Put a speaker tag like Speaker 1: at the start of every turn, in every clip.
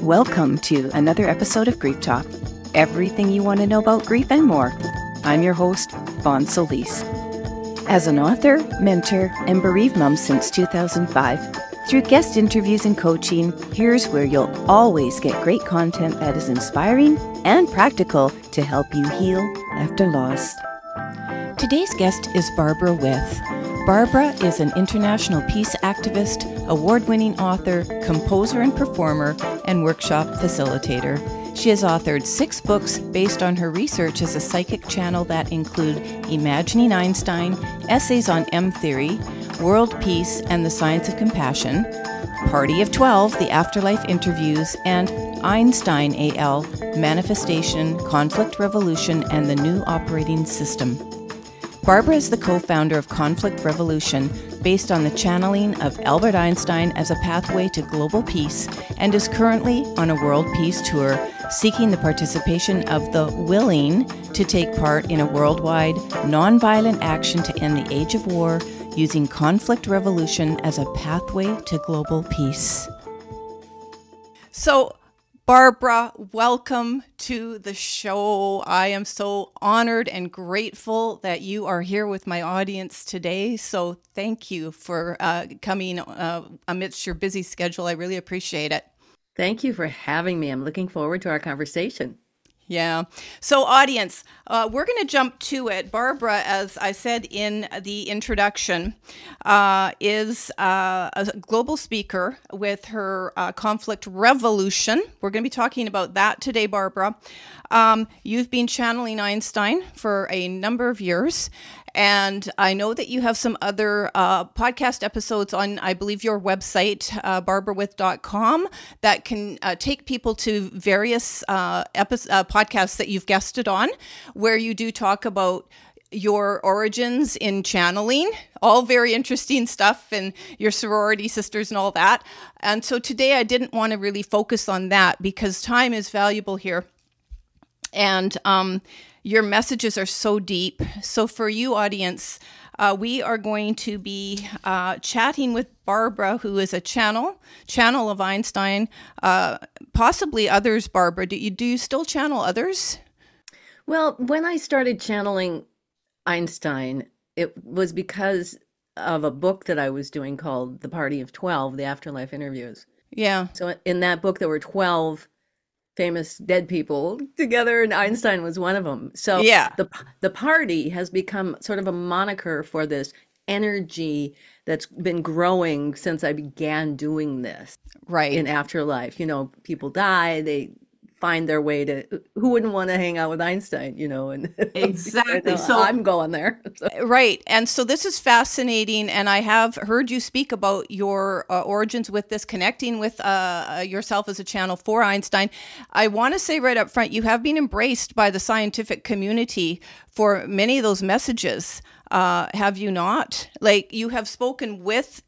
Speaker 1: Welcome to another episode of Grief Talk. Everything you want to know about grief and more. I'm your host, Vaughn Solis. As an author, mentor, and bereaved mom since 2005, through guest interviews and coaching, here's where you'll always get great content that is inspiring and practical to help you heal after loss. Today's guest is Barbara With. Barbara is an international peace activist, award-winning author, composer and performer, and workshop facilitator. She has authored 6 books based on her research as a psychic channel that include Imagining Einstein, Essays on M-Theory, World Peace and the Science of Compassion, Party of 12, The Afterlife Interviews, and Einstein AL, Manifestation, Conflict Revolution, and the New Operating System. Barbara is the co-founder of Conflict Revolution, based on the channeling of Albert Einstein as a pathway to global peace, and is currently on a world peace tour, seeking the participation of the willing to take part in a worldwide, nonviolent action to end the age of war, using conflict revolution as a pathway to global peace. So, Barbara, welcome to the show. I am so honored and grateful that you are here with my audience today. So thank you for coming amidst your busy schedule. I really appreciate it.
Speaker 2: Thank you for having me. I'm looking forward to our conversation.
Speaker 1: Yeah. So audience, we're going to jump to it. Barbara, as I said in the introduction, is a global speaker with her Conflict Revolution. We're going to be talking about that today, Barbara. You've been channeling Einstein for a number of years. And I know that you have some other podcast episodes on, I believe, your website, barbarawith.com, that can take people to various podcasts that you've guested on, where you do talk about your origins in channeling, all very interesting stuff, and your sorority sisters and all that. And so today I didn't want to really focus on that because time is valuable here. And your messages are so deep. So for you, audience, we are going to be chatting with Barbara, who is a channel of Einstein, possibly others. Barbara, do you still channel others?
Speaker 2: Well, when I started channeling Einstein, it was because of a book that I was doing called The Party of 12, The Afterlife Interviews.
Speaker 1: Yeah.
Speaker 2: So in that book, there were 12 famous dead people together, and Einstein was one of them. So
Speaker 1: yeah,
Speaker 2: the party has become sort of a moniker for this energy that's been growing since I began doing this.
Speaker 1: Right.
Speaker 2: In Afterlife, people die, they find their way to, who wouldn't want to hang out with Einstein, and
Speaker 1: exactly.
Speaker 2: So I'm going there. So.
Speaker 1: Right. And so this is fascinating. And I have heard you speak about your origins with this, connecting with yourself as a channel for Einstein. I want to say right up front, you have been embraced by the scientific community for many of those messages. Have you not? Like, you have spoken with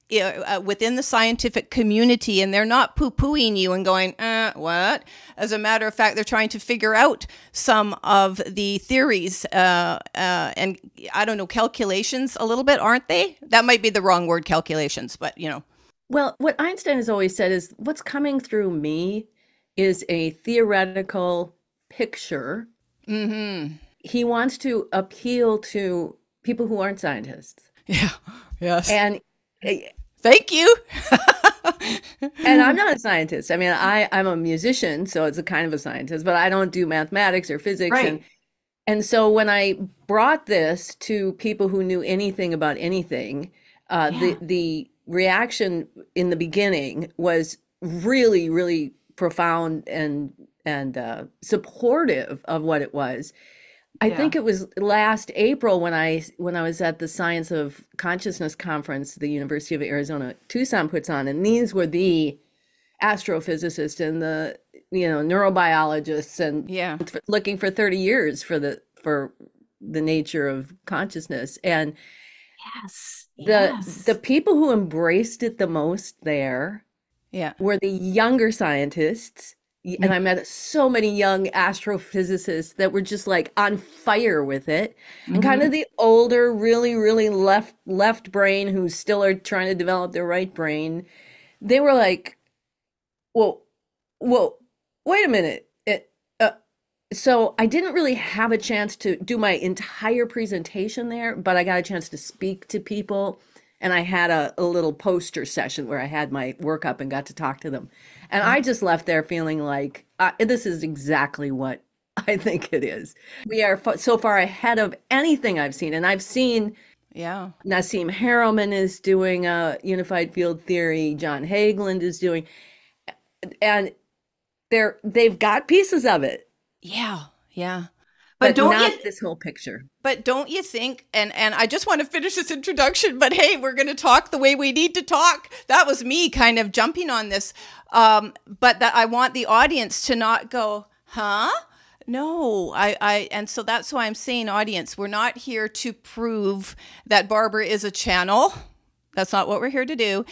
Speaker 1: within the scientific community, and they're not poo-pooing you and going, what? As a matter of fact, they're trying to figure out some of the theories and, I don't know, calculations a little bit, aren't they? That might be the wrong word, calculations, but,
Speaker 2: Well, what Einstein has always said is what's coming through me is a theoretical picture.
Speaker 1: Mm-hmm.
Speaker 2: He wants to appeal to people who aren't scientists.
Speaker 1: Yeah. Yes.
Speaker 2: And
Speaker 1: thank you.
Speaker 2: And I'm not a scientist. I mean, I'm a musician, so it's a kind of a scientist, but I don't do mathematics or physics.
Speaker 1: Right.
Speaker 2: And so when I brought this to people who knew anything about anything, the reaction in the beginning was really, really profound and supportive of what it was. I think it was last April when I was at the Science of Consciousness conference the University of Arizona Tucson puts on, and these were the astrophysicists and the neurobiologists and looking for 30 years for the nature of consciousness. And the people who embraced it the most there were the younger scientists. And I met so many young astrophysicists that were just like on fire with it. And kind of the older, really, really left brain who still are trying to develop their right brain. They were like, well, wait a minute. So I didn't really have a chance to do my entire presentation there, but I got a chance to speak to people. And I had a little poster session where I had my work up and got to talk to them. And I just left there feeling like this is exactly what I think it is. We are so far ahead of anything I've seen. And I've seen
Speaker 3: Yeah.
Speaker 2: Nassim Haramein is doing a unified field theory, John Hageland is doing, and they've got pieces of it,
Speaker 3: Yeah. Yeah.
Speaker 2: but not this whole picture.
Speaker 3: But don't you think, and I just want to finish this introduction, but hey, we're going to talk the way we need to talk. That was me kind of jumping on this. But that I want the audience to not go, huh? No, and so that's why I'm saying, audience, we're not here to prove that Barbara is a channel. That's not what we're here to do.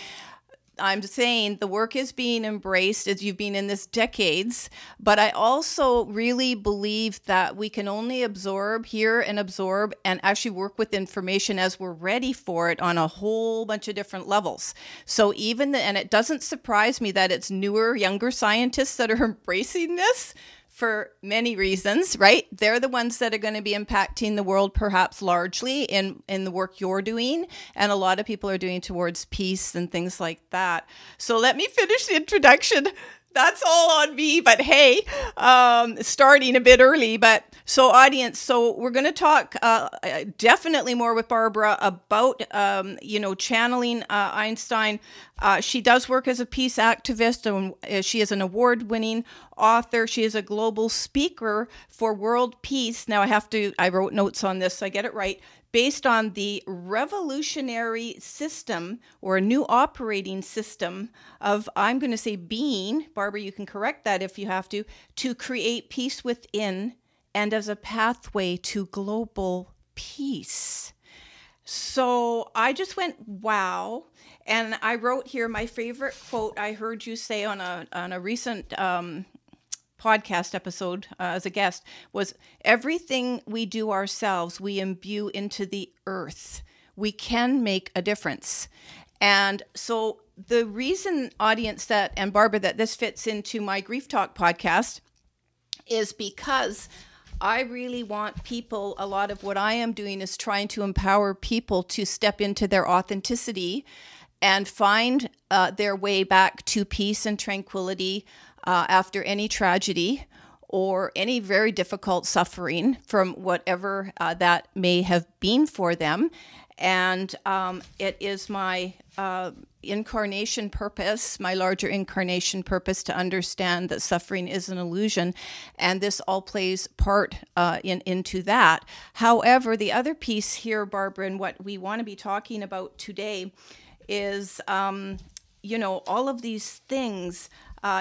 Speaker 3: I'm saying the work is being embraced as you've been in this decades, but I also really believe that we can only hear and absorb and actually work with information as we're ready for it on a whole bunch of different levels. So and it doesn't surprise me that it's newer, younger scientists that are embracing this for many reasons, right? They're the ones that are going to be impacting the world perhaps largely in the work you're doing. And a lot of people are doing towards peace and things like that. So let me finish the introduction. That's all on me, but hey, starting a bit early, but so audience, so we're going to talk definitely more with Barbara about, channeling Einstein. She does work as a peace activist, and she is an award-winning author. She is a global speaker for world peace. Now I wrote notes on this so I get it right. Based on the revolutionary system or a new operating system of, I'm going to say being, Barbara, you can correct that if you have to create peace within and as a pathway to global peace. So I just went, wow. And I wrote here my favorite quote I heard you say on a recent podcast episode as a guest was, everything we do ourselves, we imbue into the earth. We can make a difference. And so the reason, audience, and Barbara, that this fits into my Grief Talk podcast is because I really want people, a lot of what I am doing is trying to empower people to step into their authenticity and find their way back to peace and tranquility after any tragedy or any very difficult suffering from whatever that may have been for them. And it is my incarnation purpose, my larger incarnation purpose, to understand that suffering is an illusion. And this all plays part into that. However, the other piece here, Barbara, and what we want to be talking about today is, all of these things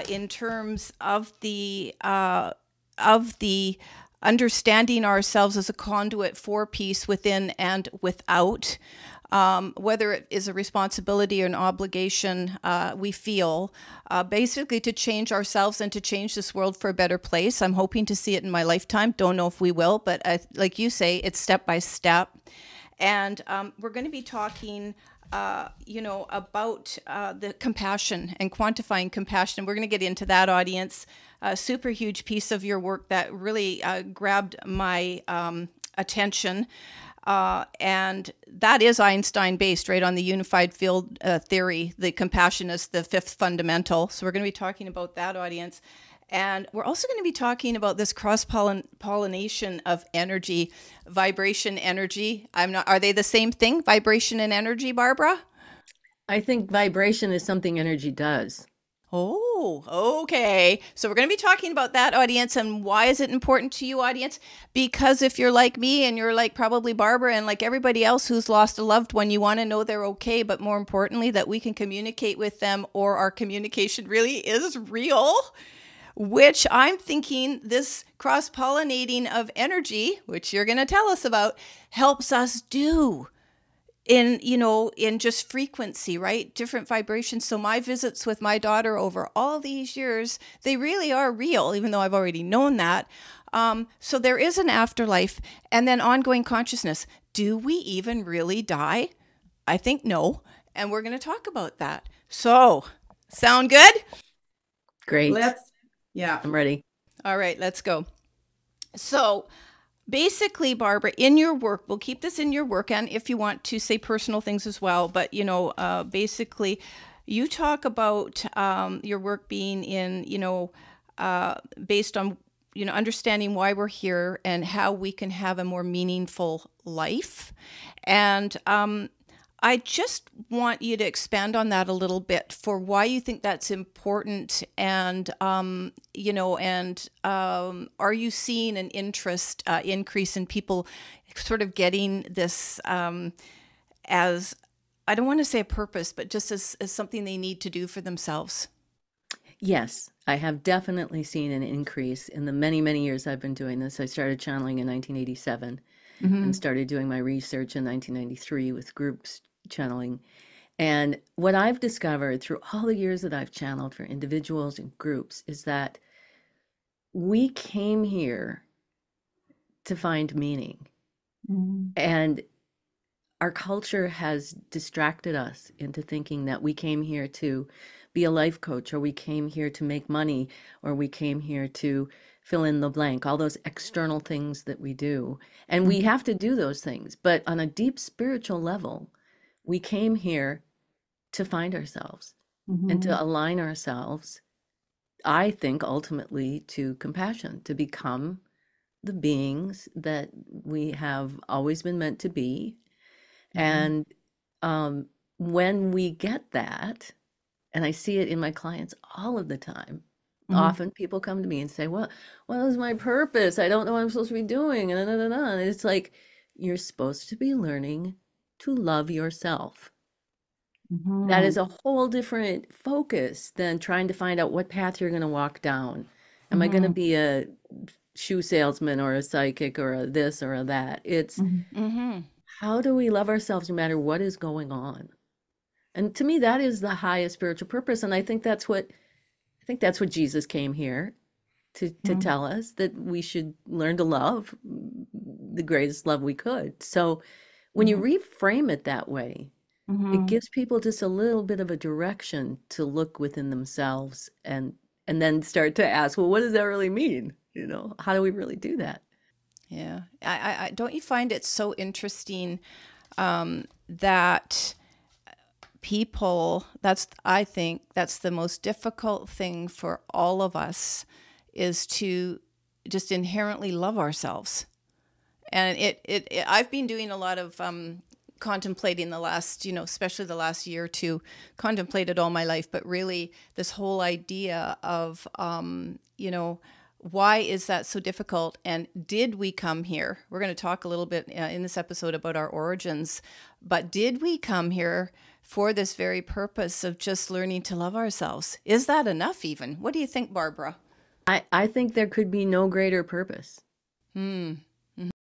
Speaker 3: in terms of the understanding ourselves as a conduit for peace within and without, whether it is a responsibility or an obligation we feel, basically to change ourselves and to change this world for a better place. I'm hoping to see it in my lifetime. Don't know if we will, but like you say, it's step by step. And we're going to be talking about the compassion and quantifying compassion. We're going to get into that, audience. A super huge piece of your work that really grabbed my attention. And that is Einstein based, right, on the unified field theory. The compassion is the fifth fundamental. So we're going to be talking about that, audience. And we're also going to be talking about this cross-pollination of energy, vibration, energy. Are they the same thing, vibration and energy, Barbara?
Speaker 2: I think vibration is something energy does.
Speaker 3: Oh, okay. So we're going to be talking about that, audience. And why is it important to you, audience? Because if you're like me and you're like probably Barbara and like everybody else who's lost a loved one, you want to know they're okay. But more importantly, that we can communicate with them, or our communication really is real. Which I'm thinking this cross-pollinating of energy, which you're going to tell us about, helps us do in just frequency, right? Different vibrations. So my visits with my daughter over all these years, they really are real, even though I've already known that. So there is an afterlife, and then ongoing consciousness. Do we even really die? I think no. And we're going to talk about that. So, sound good?
Speaker 2: Great.
Speaker 3: Yeah.
Speaker 2: I'm ready.
Speaker 3: All right, let's go. So basically, Barbara, in your work, we'll keep this in your work, and if you want to say personal things as well, but basically, you talk about your work being in, based on, understanding why we're here and how we can have a more meaningful life. And I just want you to expand on that a little bit for why you think that's important, and are you seeing an interest increase in people sort of getting this as, I don't want to say a purpose, but just as something they need to do for themselves?
Speaker 2: Yes, I have definitely seen an increase in the many, many years I've been doing this. I started channeling in 1987 and started doing my research in 1993 with groups channeling. And what I've discovered through all the years that I've channeled for individuals and groups is that we came here to find meaning. And our culture has distracted us into thinking that we came here to be a life coach, or we came here to make money, or we came here to fill in the blank, all those external things that we do. And we have to do those things. But on a deep spiritual level, we came here to find ourselves and to align ourselves, I think, ultimately to compassion, to become the beings that we have always been meant to be. And when we get that, and I see it in my clients all of the time, often people come to me and say, well, what is my purpose? I don't know what I'm supposed to be doing. And it's like, you're supposed to be learning to love yourself. That is a whole different focus than trying to find out what path you're going to walk down. Am I going to be a shoe salesman or a psychic or a this or a that? It's how do we love ourselves no matter what is going on? And to me, that is the highest spiritual purpose. And I think that's what Jesus came here to tell us, that we should learn to love the greatest love we could. So when you reframe it that way, it gives people just a little bit of a direction to look within themselves and then start to ask, well, what does that really mean? How do we really do that?
Speaker 3: Yeah. I don't you find it so interesting that people, I think that's the most difficult thing for all of us, is to just inherently love ourselves. And I've been doing a lot of contemplating the last, especially the last year or two, contemplated all my life, but really this whole idea of, why is that so difficult? And did we come here? We're going to talk a little bit in this episode about our origins, but did we come here for this very purpose of just learning to love ourselves? Is that enough even? What do you think, Barbara?
Speaker 2: I think there could be no greater purpose. I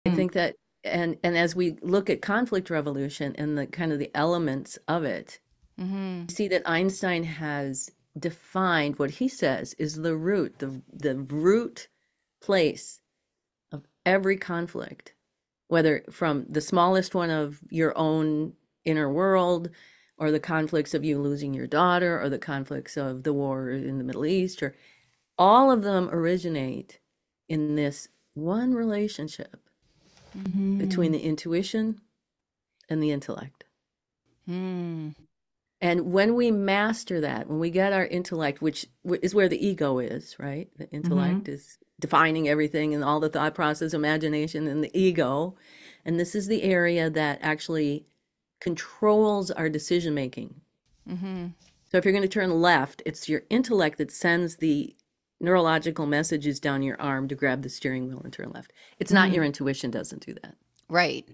Speaker 2: think that, and as we look at conflict revolution and the kind of the elements of it, you see that Einstein has defined what he says is the root, the root place of every conflict, whether from the smallest one of your own inner world, or the conflicts of you losing your daughter, or the conflicts of the war in the Middle East, or all of them originate in this one relationship between the intuition and the intellect. And when we master that, when we get our intellect, which is where the ego is, right? The intellect is defining everything, and all the thought process, imagination, and the ego. And this is the area that actually controls our decision making. So if you're going to turn left, it's your intellect that sends the neurological messages down your arm to grab the steering wheel and turn left. It's not your intuition doesn't do that.
Speaker 3: Right.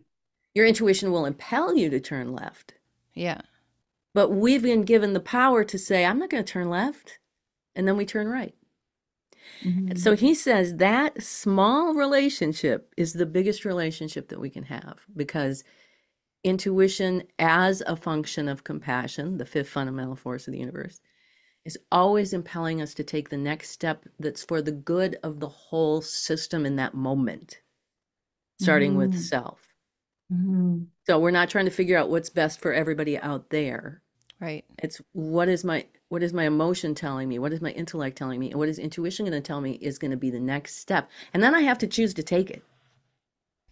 Speaker 2: Your intuition will impel you to turn left.
Speaker 3: Yeah.
Speaker 2: But we've been given the power to say, I'm not going to turn left. And then we turn right. And so he says that small relationship is the biggest relationship that we can have, because intuition, as a function of compassion, the fifth fundamental force of the universe, is always impelling us to take the next step that's for the good of the whole system in that moment, starting with self. So we're not trying to figure out what's best for everybody out there.
Speaker 3: Right.
Speaker 2: It's what is my what is my emotion telling me? What is my intellect telling me? And what is intuition going to tell me is going to be the next step. And then I have to choose to take it.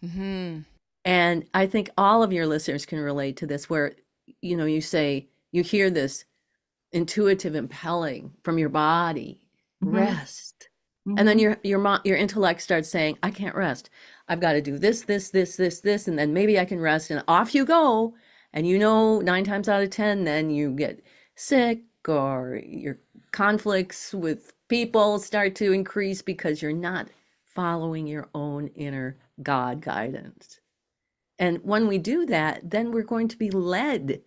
Speaker 3: Mm-hmm.
Speaker 2: And I think all of your listeners can relate to this, where, you say, you hear this intuitive impelling from your body, rest. And then your intellect starts saying, I can't rest. I've got to do this, and then maybe I can rest. And off you go. And 9 times out of 10, then you get sick, or your conflicts with people start to increase because you're not following your own inner God guidance. And when we do that, then we're going to be led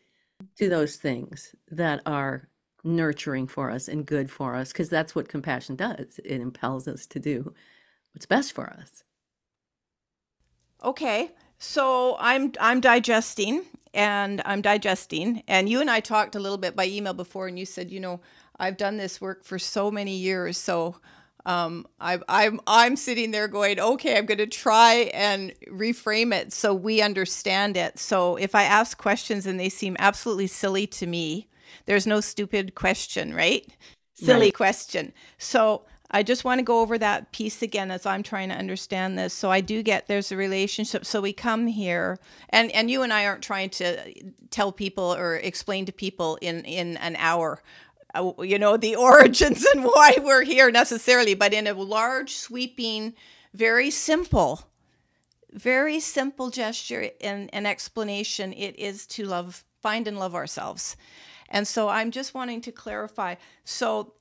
Speaker 2: to those things that are nurturing for us and good for us, because that's what compassion does. It impels us to do what's best for us.
Speaker 3: Okay, so I'm digesting, and you and I talked a little bit by email before, and you said, I've done this work for so many years, so I'm sitting there going, okay, I'm going to try and reframe it so we understand it. So if I ask questions and they seem absolutely silly to me, there's no stupid question, right? Silly question. So I just want to go over that piece again as I'm trying to understand this. So I do get there's a relationship. So we come here, and you and I aren't trying to tell people or explain to people in an hour, the origins and why we're here necessarily, but in a large, sweeping, very simple gesture and explanation, it is to find and love ourselves. And so I'm just wanting to clarify. So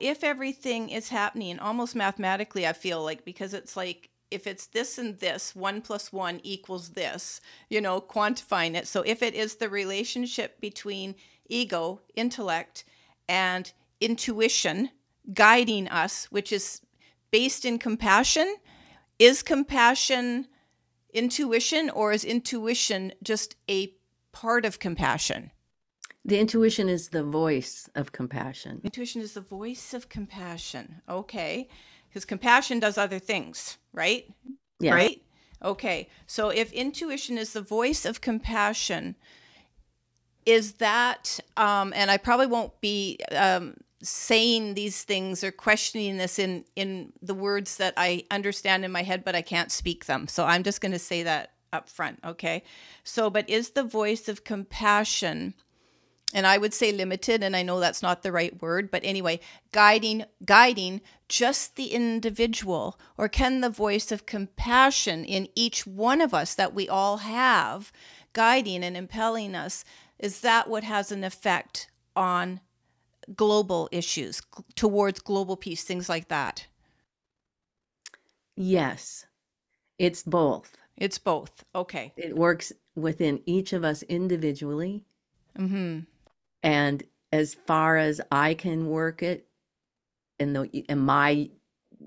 Speaker 3: if everything is happening almost mathematically, I feel like, because it's like, if it's this and this, 1 + 1 = this, quantifying it. So if it is the relationship between ego, intellect, and intuition guiding us, which is based in compassion, is compassion intuition, or is intuition just a part of compassion?
Speaker 2: The intuition is the voice of compassion.
Speaker 3: Intuition is the voice of compassion. Okay. Because compassion does other things, right?
Speaker 2: Yeah.
Speaker 3: Right? Okay. So if intuition is the voice of compassion, is that, and I probably won't be saying these things or questioning this in the words that I understand in my head, but I can't speak them. So I'm just going to say that up front. Okay. So, but is the voice of compassion, and I would say limited, and I know that's not the right word, but anyway, guiding just the individual? Or can the voice of compassion in each one of us that we all have, guiding and impelling us, is that what has an effect on global issues, towards global peace, things like that?
Speaker 2: Yes, it's both.
Speaker 3: It's both. Okay.
Speaker 2: It works within each of us individually.
Speaker 3: Mm-hmm.
Speaker 2: And as far as I can work it in my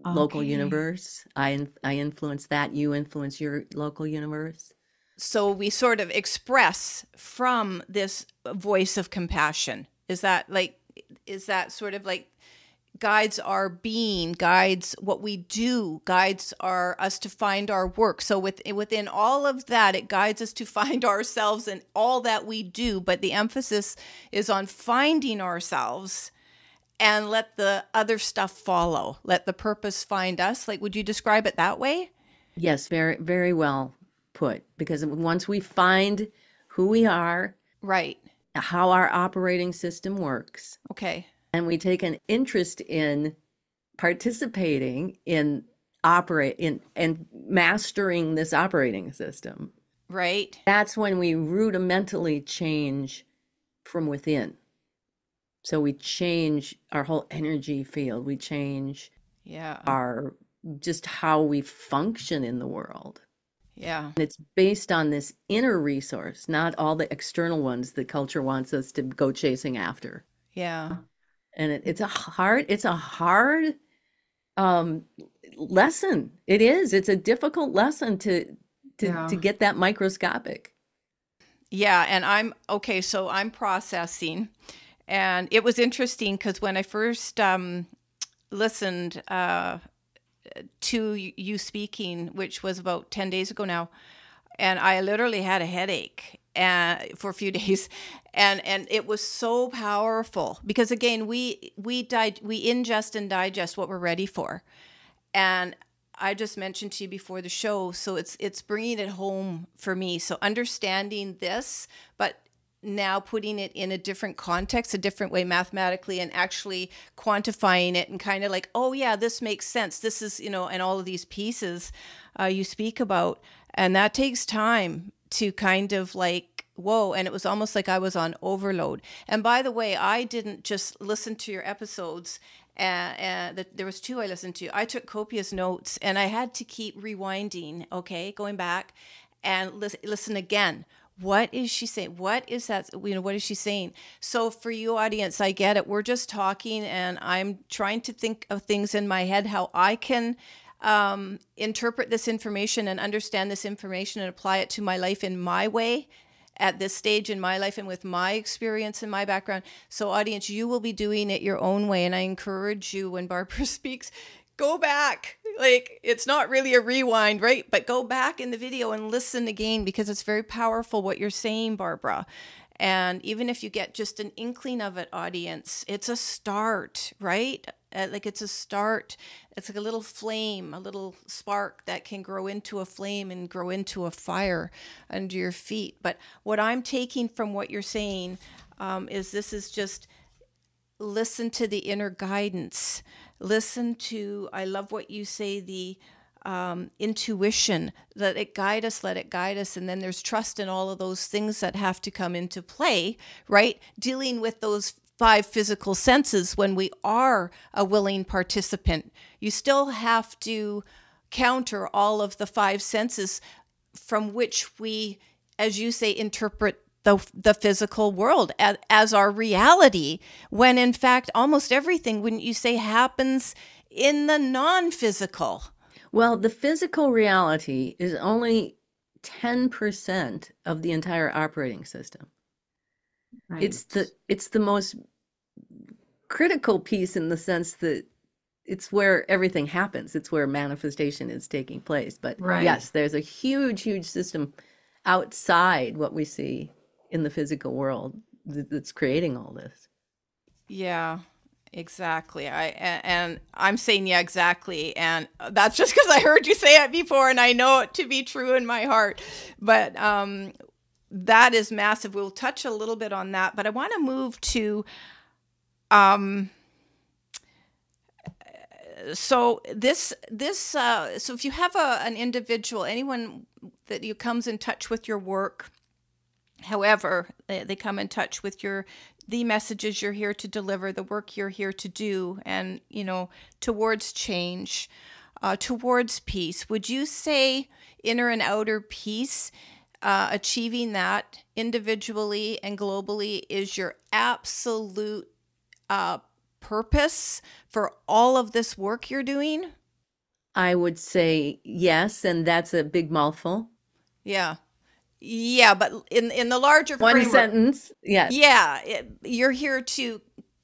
Speaker 2: local universe, I influence that. You influence your local universe.
Speaker 3: So we sort of express from this voice of compassion. Is that sort of like guides our being, guides what we do, guides us to find our work. So within all of that, it guides us to find ourselves in all that we do. But the emphasis is on finding ourselves, and let the other stuff follow. Let the purpose find us. Like, would you describe it that way?
Speaker 2: Yes, very, very well put. Because once we find who we are,
Speaker 3: right,
Speaker 2: how our operating system works,
Speaker 3: okay,
Speaker 2: and we take an interest in participating in and mastering this operating system,
Speaker 3: right,
Speaker 2: that's when we rudimentally change from within. So we change our whole energy field. We change our just how we function in the world.
Speaker 3: Yeah.
Speaker 2: And it's based on this inner resource, not all the external ones that culture wants us to go chasing after.
Speaker 3: Yeah.
Speaker 2: And it's a hard lesson. It is. It's a difficult lesson to get that microscopic.
Speaker 3: Yeah. And so I'm processing. And it was interesting because when I first listened to you speaking, which was about 10 days ago now, and I literally had a headache. for a few days, and it was so powerful because again we ingest and digest what we're ready for, and I just mentioned to you before the show, so it's bringing it home for me. So understanding this, but now putting it in a different context, a different way mathematically, and actually quantifying it and kind of like, oh yeah, this makes sense. This is, and all of these pieces you speak about. And that takes time to kind of like, whoa. And it was almost like I was on overload. And by the way, I didn't just listen to your episodes. There was 2 I listened to. I took copious notes and I had to keep rewinding, going back and listen again. What is she saying? What is that? What is she saying? So for you audience, I get it. We're just talking and I'm trying to think of things in my head, how I can interpret this information and understand this information and apply it to my life in my way at this stage in my life and with my experience and my background. So audience, you will be doing it your own way. And I encourage you, when Barbara speaks, go back. Like, it's not really a rewind, right? But go back in the video and listen again, because it's very powerful what you're saying, Barbara. And even if you get just an inkling of it, audience, it's a start, right? It's a start. It's like a little flame, a little spark that can grow into a flame and grow into a fire under your feet. But what I'm taking from what you're saying is this is just listen to the inner guidance. Listen to, I love what you say, the intuition. Let it guide us, let it guide us. And then there's trust in all of those things that have to come into play, right? Dealing with those 5 physical senses when we are a willing participant. You still have to counter all of the 5 senses from which we, as you say, interpret the physical world as our reality, when in fact almost everything, wouldn't you say, happens in the non-physical?
Speaker 2: Well, the physical reality is only 10% of the entire operating system. Right. It's the most critical piece in the sense that it's where everything happens. It's where manifestation is taking place. But yes, there's a huge, huge system outside what we see in the physical world that's creating all this.
Speaker 3: Yeah, exactly. I'm saying, yeah, exactly. And that's just because I heard you say it before and I know it to be true in my heart. But that is massive. We'll touch a little bit on that, but I want to move to, so if you have an individual, anyone that you comes in touch with your work, however they come in touch with the messages you're here to deliver, the work you're here to do, and towards change, towards peace, would you say inner and outer peace, achieving that individually and globally, is your absolute purpose for all of this work you're doing?
Speaker 2: I would say yes, and that's a big mouthful.
Speaker 3: Yeah, but in the larger framework,
Speaker 2: one sentence, yes.
Speaker 3: Yeah, you're here to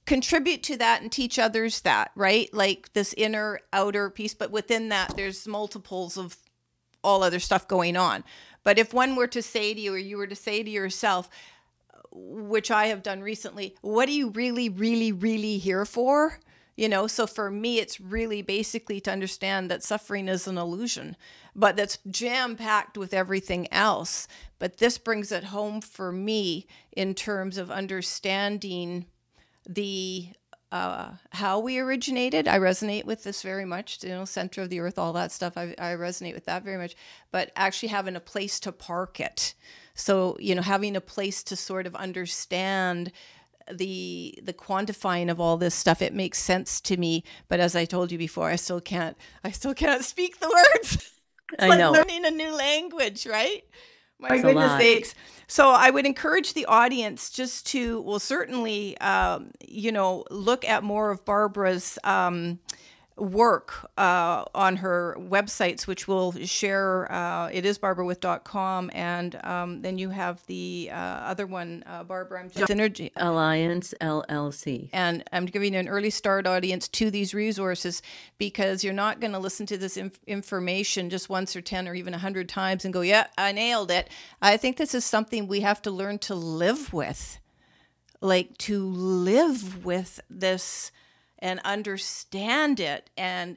Speaker 3: contribute to that and teach others that, right? Like this inner, outer piece, but within that, there's multiples of all other stuff going on. But if one were to say to you, or you were to say to yourself, which I have done recently, what are you really, really, really here for? So for me, it's really basically to understand that suffering is an illusion, but that's jam-packed with everything else. But this brings it home for me in terms of understanding the how we originated. I resonate with this very much, center of the earth, all that stuff. I resonate with that very much, but actually having a place to park it. So, having a place to sort of understand the quantifying of all this stuff, it makes sense to me. But as I told you before, I still can't speak the words. It's like learning a new language, right? My goodness sakes. So I would encourage the audience just to, certainly, look at more of Barbara's work on her websites, which we'll share. It is barbarawith.com. And then you have the other one, Barbara, I'm just Synergy
Speaker 2: Alliance LLC.
Speaker 3: And I'm giving an early start audience to these resources, because you're not going to listen to this information just once or 10 or even 100 times and go, yeah, I nailed it. I think this is something we have to learn to live with, like to live with this and understand it, and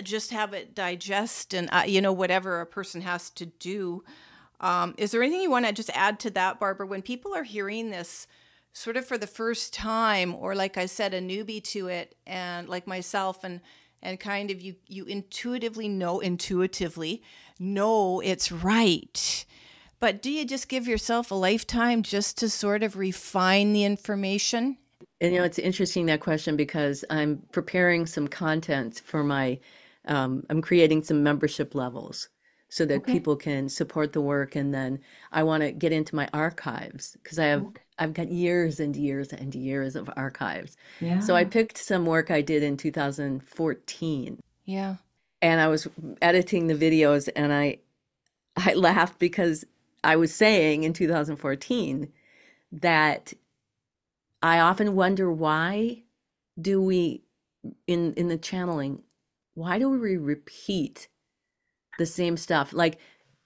Speaker 3: just have it digest, and whatever a person has to do. Is there anything you want to just add to that, Barbara? When people are hearing this sort of for the first time, or like I said, a newbie to it, and like myself, and kind of you intuitively know it's right. But do you just give yourself a lifetime just to sort of refine the information?
Speaker 2: And it's interesting, that question, because I'm preparing some content for I'm creating some membership levels so that people can support the work. And then I want to get into my archives, because I've got years and years and years of archives.
Speaker 4: Yeah.
Speaker 2: So I picked some work I did in 2014.
Speaker 3: Yeah.
Speaker 2: And I was editing the videos, and I laughed, because I was saying in 2014 that I often wonder, why do we, in the channeling, why do we repeat the same stuff? Like,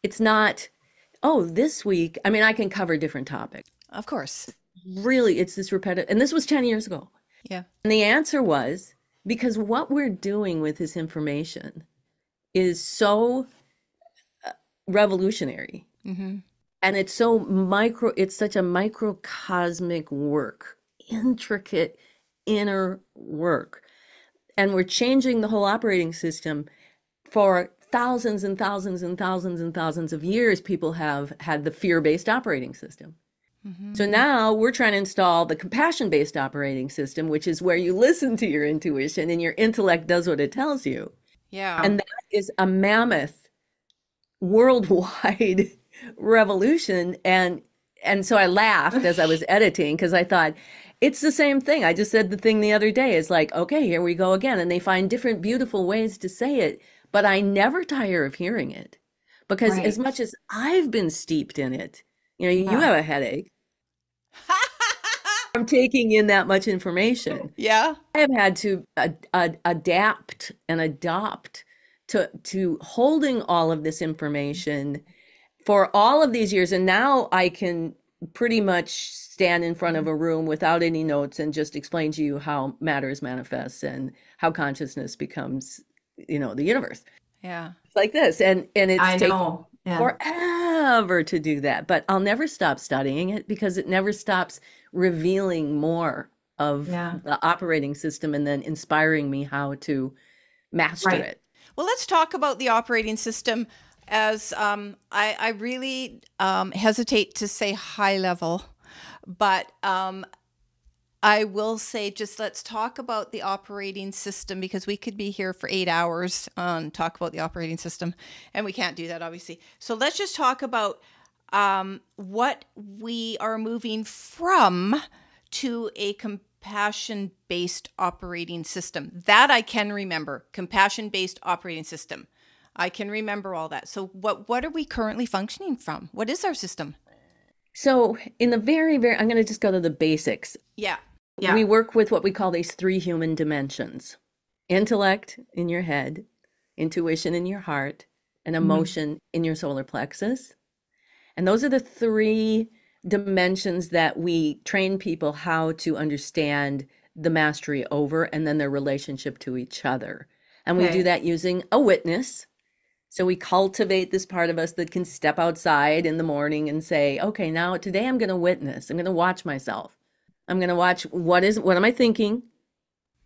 Speaker 2: it's not, this week, I mean, I can cover different topics.
Speaker 3: Of course.
Speaker 2: Really, it's this repetitive, and this was 10 years ago.
Speaker 3: Yeah.
Speaker 2: And the answer was, because what we're doing with this information is so revolutionary.
Speaker 3: Mm-hmm.
Speaker 2: And it's such a microcosmic work, intricate inner work. And we're changing the whole operating system. For thousands and thousands and thousands and thousands of years, people have had the fear-based operating system. Mm-hmm. So now we're trying to install the compassion-based operating system, which is where you listen to your intuition and your intellect does what it tells you.
Speaker 3: Yeah.
Speaker 2: And that is a mammoth worldwide revolution. And so I laughed as I was editing, because I thought, it's the same thing. I just said the thing the other day. It's like, okay, here we go again. And they find different beautiful ways to say it, but I never tire of hearing it, because as much as I've been steeped in it, you have a headache. I'm taking in that much information.
Speaker 3: Yeah.
Speaker 2: I have had to adapt and adopt to holding all of this information for all of these years. And now I can pretty much stand in front of a room without any notes and just explain to you how matters manifests and how consciousness becomes, the universe.
Speaker 3: Yeah.
Speaker 2: It's like this. And it's
Speaker 4: taken
Speaker 2: forever to do that. But I'll never stop studying it, because it never stops revealing more of the operating system and then inspiring me how to master it.
Speaker 3: Well, let's talk about the operating system. As I really hesitate to say high level, but I will say, just let's talk about the operating system, because we could be here for 8 hours and talk about the operating system, and we can't do that, obviously. So let's just talk about what we are moving from to a compassion-based operating system. That I can remember, compassion-based operating system. I can remember all that. So what are we currently functioning from? What is our system?
Speaker 2: So in the very, very, I'm going to just go to the basics.
Speaker 3: Yeah.
Speaker 2: We work with what we call these 3 human dimensions: intellect in your head, intuition in your heart, and emotion in your solar plexus. And those are the 3 dimensions that we train people how to understand the mastery over, and then their relationship to each other. And we do that using a witness. So we cultivate this part of us that can step outside in the morning and say, okay, now today I'm going to witness. I'm going to watch myself. I'm going to watch what am I thinking?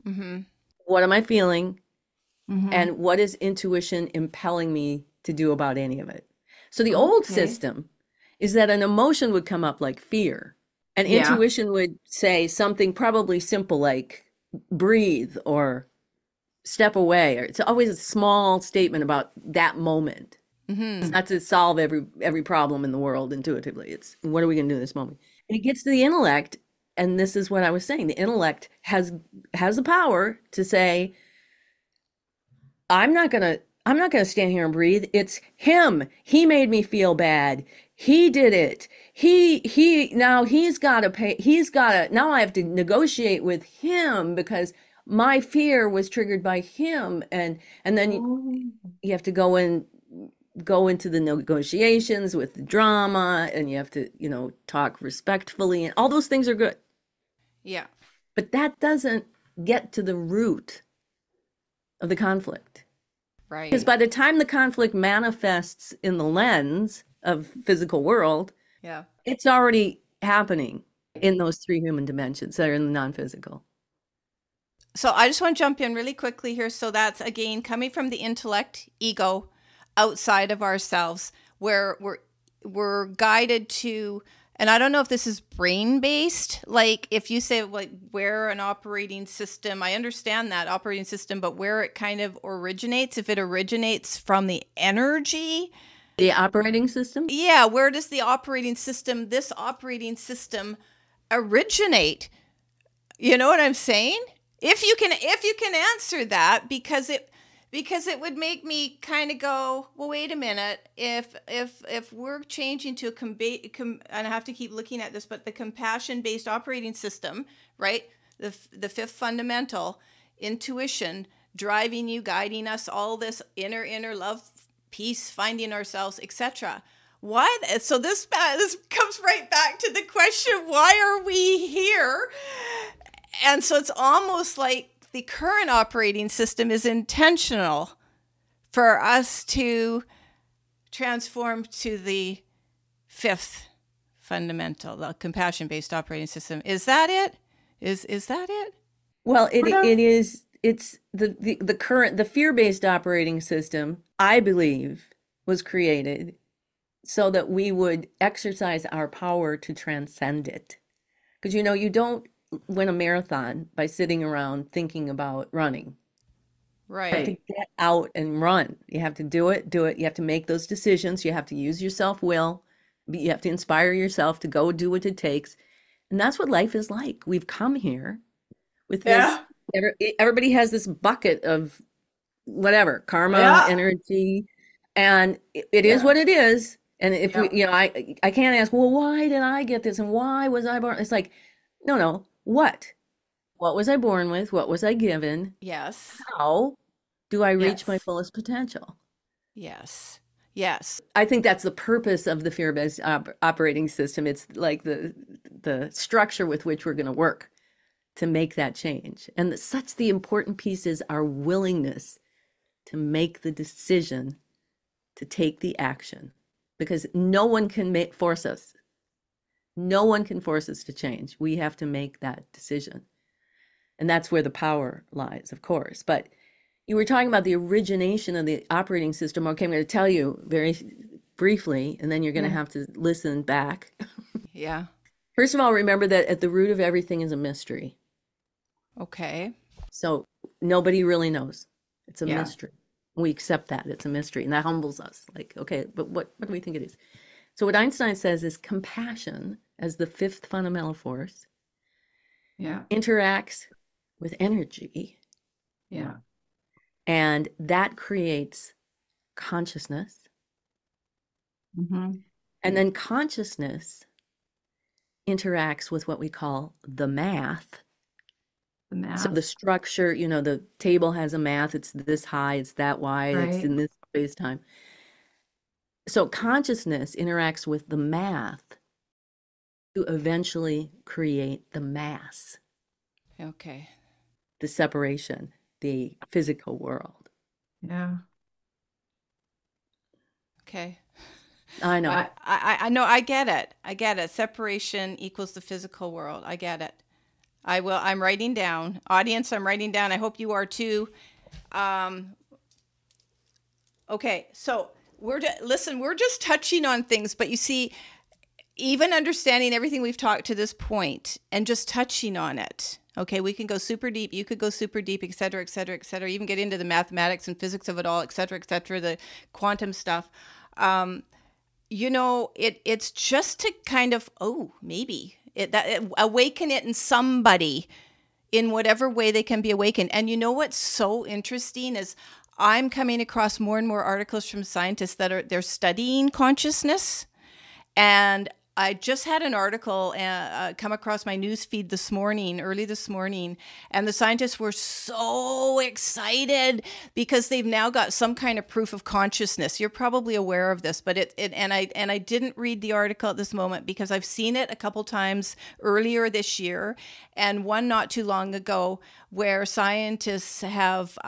Speaker 3: Mm-hmm.
Speaker 2: What am I feeling? Mm-hmm. And what is intuition impelling me to do about any of it? So the old system is that an emotion would come up like fear, and intuition would say something probably simple like breathe or step away, or it's always a small statement about that moment. Mm-hmm. It's not to solve every problem in the world intuitively. It's what are we going to do in this moment? And it gets to the intellect, and this is what I was saying. The intellect has the power to say, I'm not gonna stand here and breathe. It's him. He made me feel bad. He did it. Now he's gotta pay, now I have to negotiate with him because my fear was triggered by him. And then you have to go into the negotiations with the drama, and you have to, talk respectfully, and all those things are good.
Speaker 3: Yeah.
Speaker 2: But that doesn't get to the root of the conflict.
Speaker 3: Right.
Speaker 2: Because by the time the conflict manifests in the lens of physical world,
Speaker 3: yeah,
Speaker 2: it's already happening in those three human dimensions that are in the non-physical.
Speaker 3: So I just want to jump in really quickly here. So that's, again, coming from the intellect, ego, outside of ourselves, where we're guided to, and I don't know if this is brain-based, like if you say, like, where an operating system, I understand that operating system, but where it kind of originates, if it originates from the energy.
Speaker 2: The operating system?
Speaker 3: Yeah, where does this operating system originate? You know what I'm saying? If you can answer that, because it would make me kind of go, well, wait a minute. If we're changing to and I have to keep looking at this, but the compassion-based operating system, right? The fifth fundamental, intuition, driving you, guiding us, all this inner love, peace, finding ourselves, etc. Why? So this comes right back to the question: why are we here? And so it's almost like the current operating system is intentional for us to transform to the fifth fundamental, the compassion-based operating system. Is that it? Is that it?
Speaker 2: Well, it is. It's the fear-based operating system, I believe, was created so that we would exercise our power to transcend it. Because, you don't win a marathon by sitting around thinking about running.
Speaker 3: Right.
Speaker 2: You have to get out and run. You have to do it. You have to make those decisions. You have to use your self-will. You have to inspire yourself to go do what it takes. And that's what life is like. We've come here with this. Everybody has this bucket of whatever, karma, energy, and it is what it is. And if we, I can't ask, well, why did I get this? And why was I born? It's like, no. What was I born with? What was I given?
Speaker 3: Yes.
Speaker 2: How do I reach my fullest potential?
Speaker 3: Yes.
Speaker 2: I think that's the purpose of the fear-based operating system. It's like the structure with which we're going to work to make that change. And such the important piece is our willingness to make the decision, to take the action, because no one can force us. No one can force us to change. We have to make that decision. And that's where the power lies, of course. But you were talking about the origination of the operating system. Okay, I'm going to tell you very briefly, and then you're going to have to listen back.
Speaker 3: Yeah.
Speaker 2: First of all, remember that at the root of everything is a mystery.
Speaker 3: Okay.
Speaker 2: So nobody really knows. It's a mystery. We accept that. It's a mystery. And that humbles us. Like, okay, but what do we think it is? So what Einstein says is compassion, as the fifth fundamental force, interacts with energy.
Speaker 4: Yeah.
Speaker 2: And that creates consciousness.
Speaker 4: Mm-hmm.
Speaker 2: And then consciousness interacts with what we call the math.
Speaker 4: The math.
Speaker 2: So the structure, the table has a math. It's this high, it's that wide, it's in this space time. So consciousness interacts with the math to eventually create the mass.
Speaker 3: Okay.
Speaker 2: The separation, the physical world.
Speaker 4: Yeah.
Speaker 3: Okay.
Speaker 2: I know.
Speaker 3: I know. I get it. Separation equals the physical world. I get it. I'm writing down. Audience, I'm writing down. I hope you are too. Okay. So we're just touching on things, but you see, even understanding everything we've talked to this point and just touching on it. Okay, we can go super deep. You could go super deep, et cetera, et cetera, et cetera. Even get into the mathematics and physics of it all, et cetera, the quantum stuff. It's just to kind of, maybe awaken it in somebody. in whatever way they can be awakened. And you know what's so interesting is I'm coming across more and more articles from scientists that they're studying consciousness. And I just had an article come across my news feed early this morning, and the scientists were so excited because they've now got some kind of proof of consciousness. You're probably aware of this, but I didn't read the article at this moment because I've seen it a couple times earlier this year, and one not too long ago where scientists have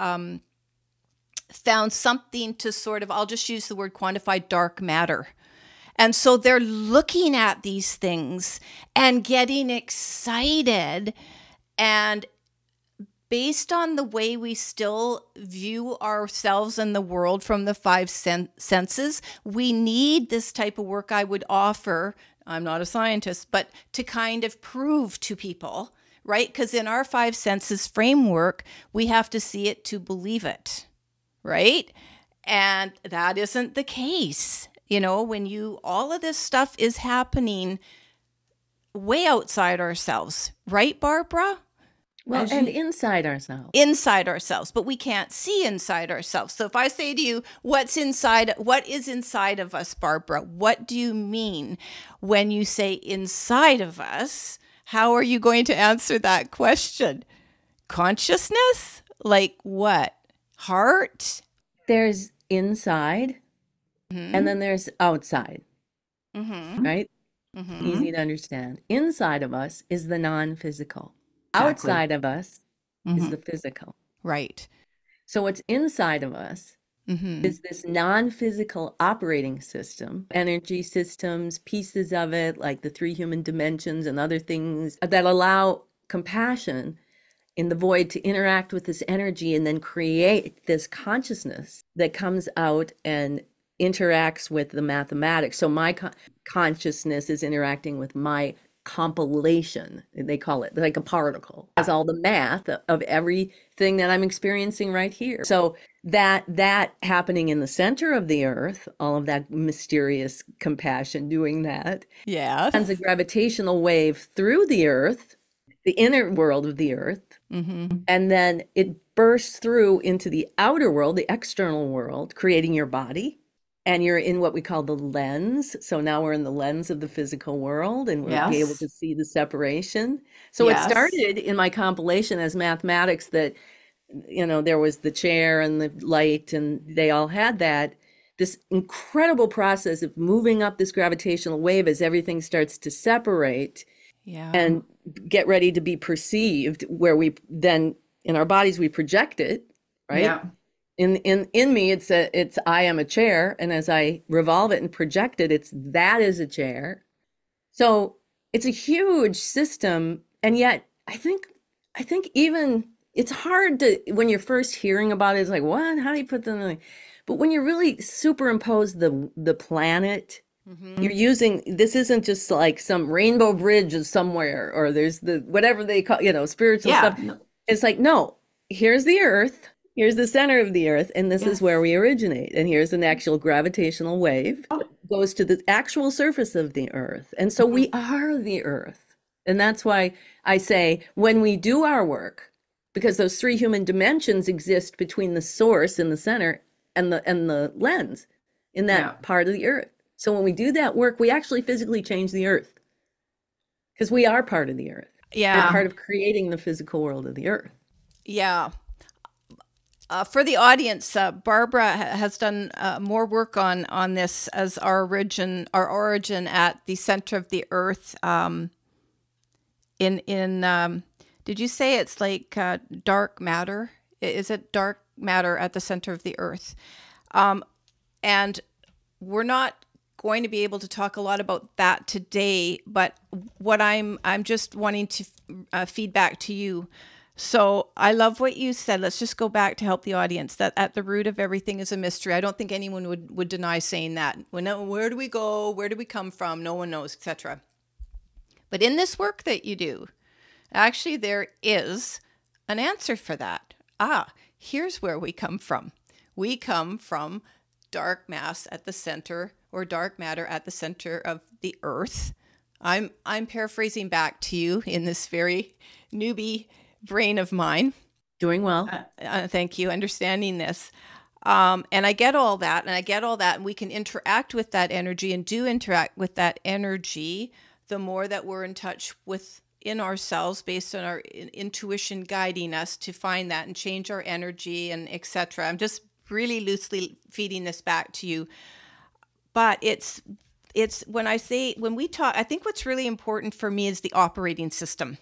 Speaker 3: found something to sort of, I'll just use the word quantify, dark matter. And so they're looking at these things and getting excited. And based on the way we still view ourselves and the world from the five senses, we need this type of work I would offer. I'm not a scientist, but to kind of prove to people, right? Because in our five senses framework, we have to see it to believe it, right? And that isn't the case. You know, when all of this stuff is happening way outside ourselves, right, Barbara?
Speaker 2: Well, and inside ourselves.
Speaker 3: Inside ourselves, but we can't see inside ourselves. So if I say to you, what is inside of us, Barbara? What do you mean when you say inside of us? How are you going to answer that question? Consciousness? Like what? Heart?
Speaker 2: There's inside.
Speaker 3: Mm-hmm.
Speaker 2: And then there's outside, right?
Speaker 3: Mm-hmm.
Speaker 2: Easy to understand. Inside of us is the non-physical.
Speaker 4: Exactly.
Speaker 2: Outside of us is the physical.
Speaker 3: Right.
Speaker 2: So what's inside of us is this non-physical operating system, energy systems, pieces of it, like the 3 human dimensions and other things that allow compassion in the void to interact with this energy and then create this consciousness that comes out and interacts with the mathematics. So my consciousness is interacting with my compilation. They call it like a particle. It has all the math of everything that I'm experiencing right here. So that happening in the center of the earth, all of that mysterious compassion doing that.
Speaker 3: Yeah.
Speaker 2: Sends a gravitational wave through the earth, the inner world of the earth. And then it bursts through into the outer world, the external world, creating your body. And you're in what we call the lens. So now we're in the lens of the physical world, and we'll be able to see the separation. So it started in my compilation as mathematics that, there was the chair and the light, and they all had that. This incredible process of moving up this gravitational wave as everything starts to separate and get ready to be perceived, where we then, in our bodies, we project it, right?
Speaker 4: Yeah.
Speaker 2: In me, it's I am a chair, and as I revolve it and project it, that is a chair. So it's a huge system, and yet I think even it's hard to, when you're first hearing about it, it's like, what? How do you put them? But when you really superimpose the planet, you're using, this isn't just like some rainbow bridge somewhere, or there's the whatever they call, spiritual stuff. It's like, no, here's the earth. Here's the center of the earth, and this is where we originate. And here's an actual gravitational wave that goes to the actual surface of the earth. And so we are the earth. And that's why I say, when we do our work, because those 3 human dimensions exist between the source in the center and the lens in that part of the earth. So when we do that work, we actually physically change the earth, because we are part of the earth.
Speaker 3: Yeah.
Speaker 2: We're part of creating the physical world of the earth.
Speaker 3: Yeah. For the audience, Barbara has done more work on this as our origin at the center of the earth. Did you say it's like dark matter? Is it dark matter at the center of the earth? And we're not going to be able to talk a lot about that today, but what I'm just wanting to feed back to you. So I love what you said. Let's just go back to help the audience, that at the root of everything is a mystery. I don't think anyone would deny saying that. Where do we go? Where do we come from? No one knows, etc. But in this work that you do, actually there is an answer for that. Here's where we come from. We come from dark mass at the center, or dark matter at the center of the earth. I'm paraphrasing back to you in this very newbie brain of mine.
Speaker 2: Doing well.
Speaker 3: Thank you. Understanding this. And I get all that, and we can interact with that energy and do interact with that energy the more that we're in touch with in ourselves based on our intuition guiding us to find that and change our energy and etc. I'm just really loosely feeding this back to you. But it's when we talk, I think what's really important for me is the operating system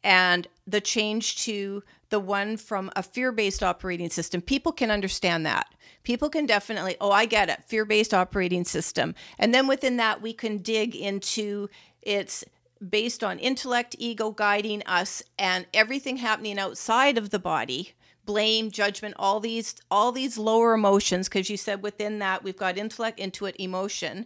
Speaker 3: and the change to the one from a fear-based operating system. People can understand that. People can definitely, oh, I get it, fear-based operating system. And then within that, we can dig into it's based on intellect, ego guiding us, and everything happening outside of the body, blame, judgment, all these lower emotions, because you said within that, we've got intellect, intuit, emotion.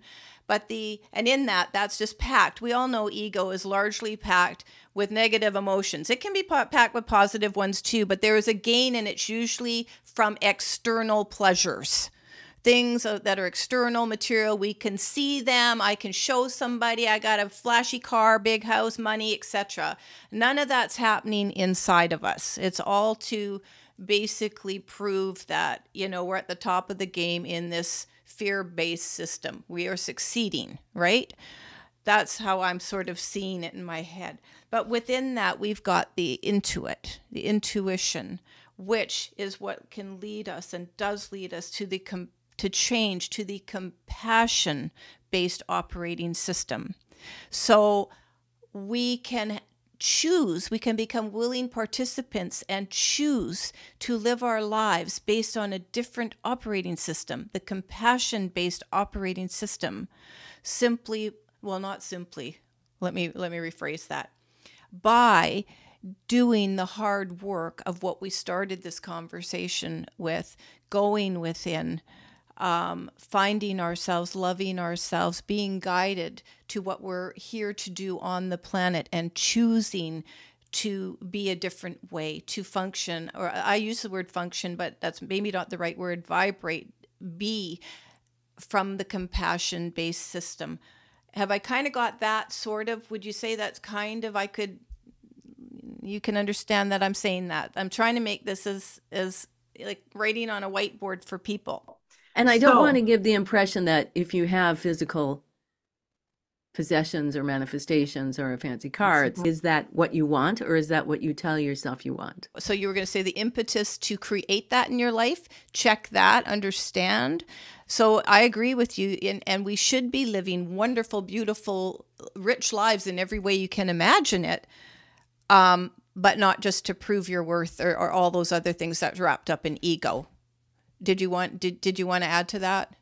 Speaker 3: And in that, that's just packed. We all know ego is largely packed with negative emotions. It can be packed with positive ones too, but there is a gain, and it's usually from external pleasures. Things that are external, material, we can see them. I can show somebody I got a flashy car, big house, money, etc. None of that's happening inside of us. It's all to basically prove that, we're at the top of the game in this fear-based system. We are succeeding, right? That's how I'm sort of seeing it in my head. But within that, we've got the intuit, the intuition, which is what can lead us and does lead us to change to the compassion-based operating system. So we can choose, we can become willing participants and choose to live our lives based on a different operating system, the compassion-based operating system. Not simply, let me rephrase that. By doing the hard work of what we started this conversation with, going within, finding ourselves, loving ourselves, being guided to what we're here to do on the planet, and choosing to be a different way, to function, or I use the word function, but that's maybe not the right word, vibrate, be from the compassion-based system. Have I kind of got that sort of, would you say that's kind of, you can understand that I'm saying that. I'm trying to make this as like writing on a whiteboard for people.
Speaker 2: And I don't want to give the impression that if you have physical possessions or manifestations or a fancy car, is that what you want, or is that what you tell yourself you want?
Speaker 3: So you were going to say the impetus to create that in your life, check that, understand. So I agree with you, and we should be living wonderful, beautiful, rich lives in every way you can imagine it, but not just to prove your worth or all those other things that's wrapped up in ego. Did you want to add to that?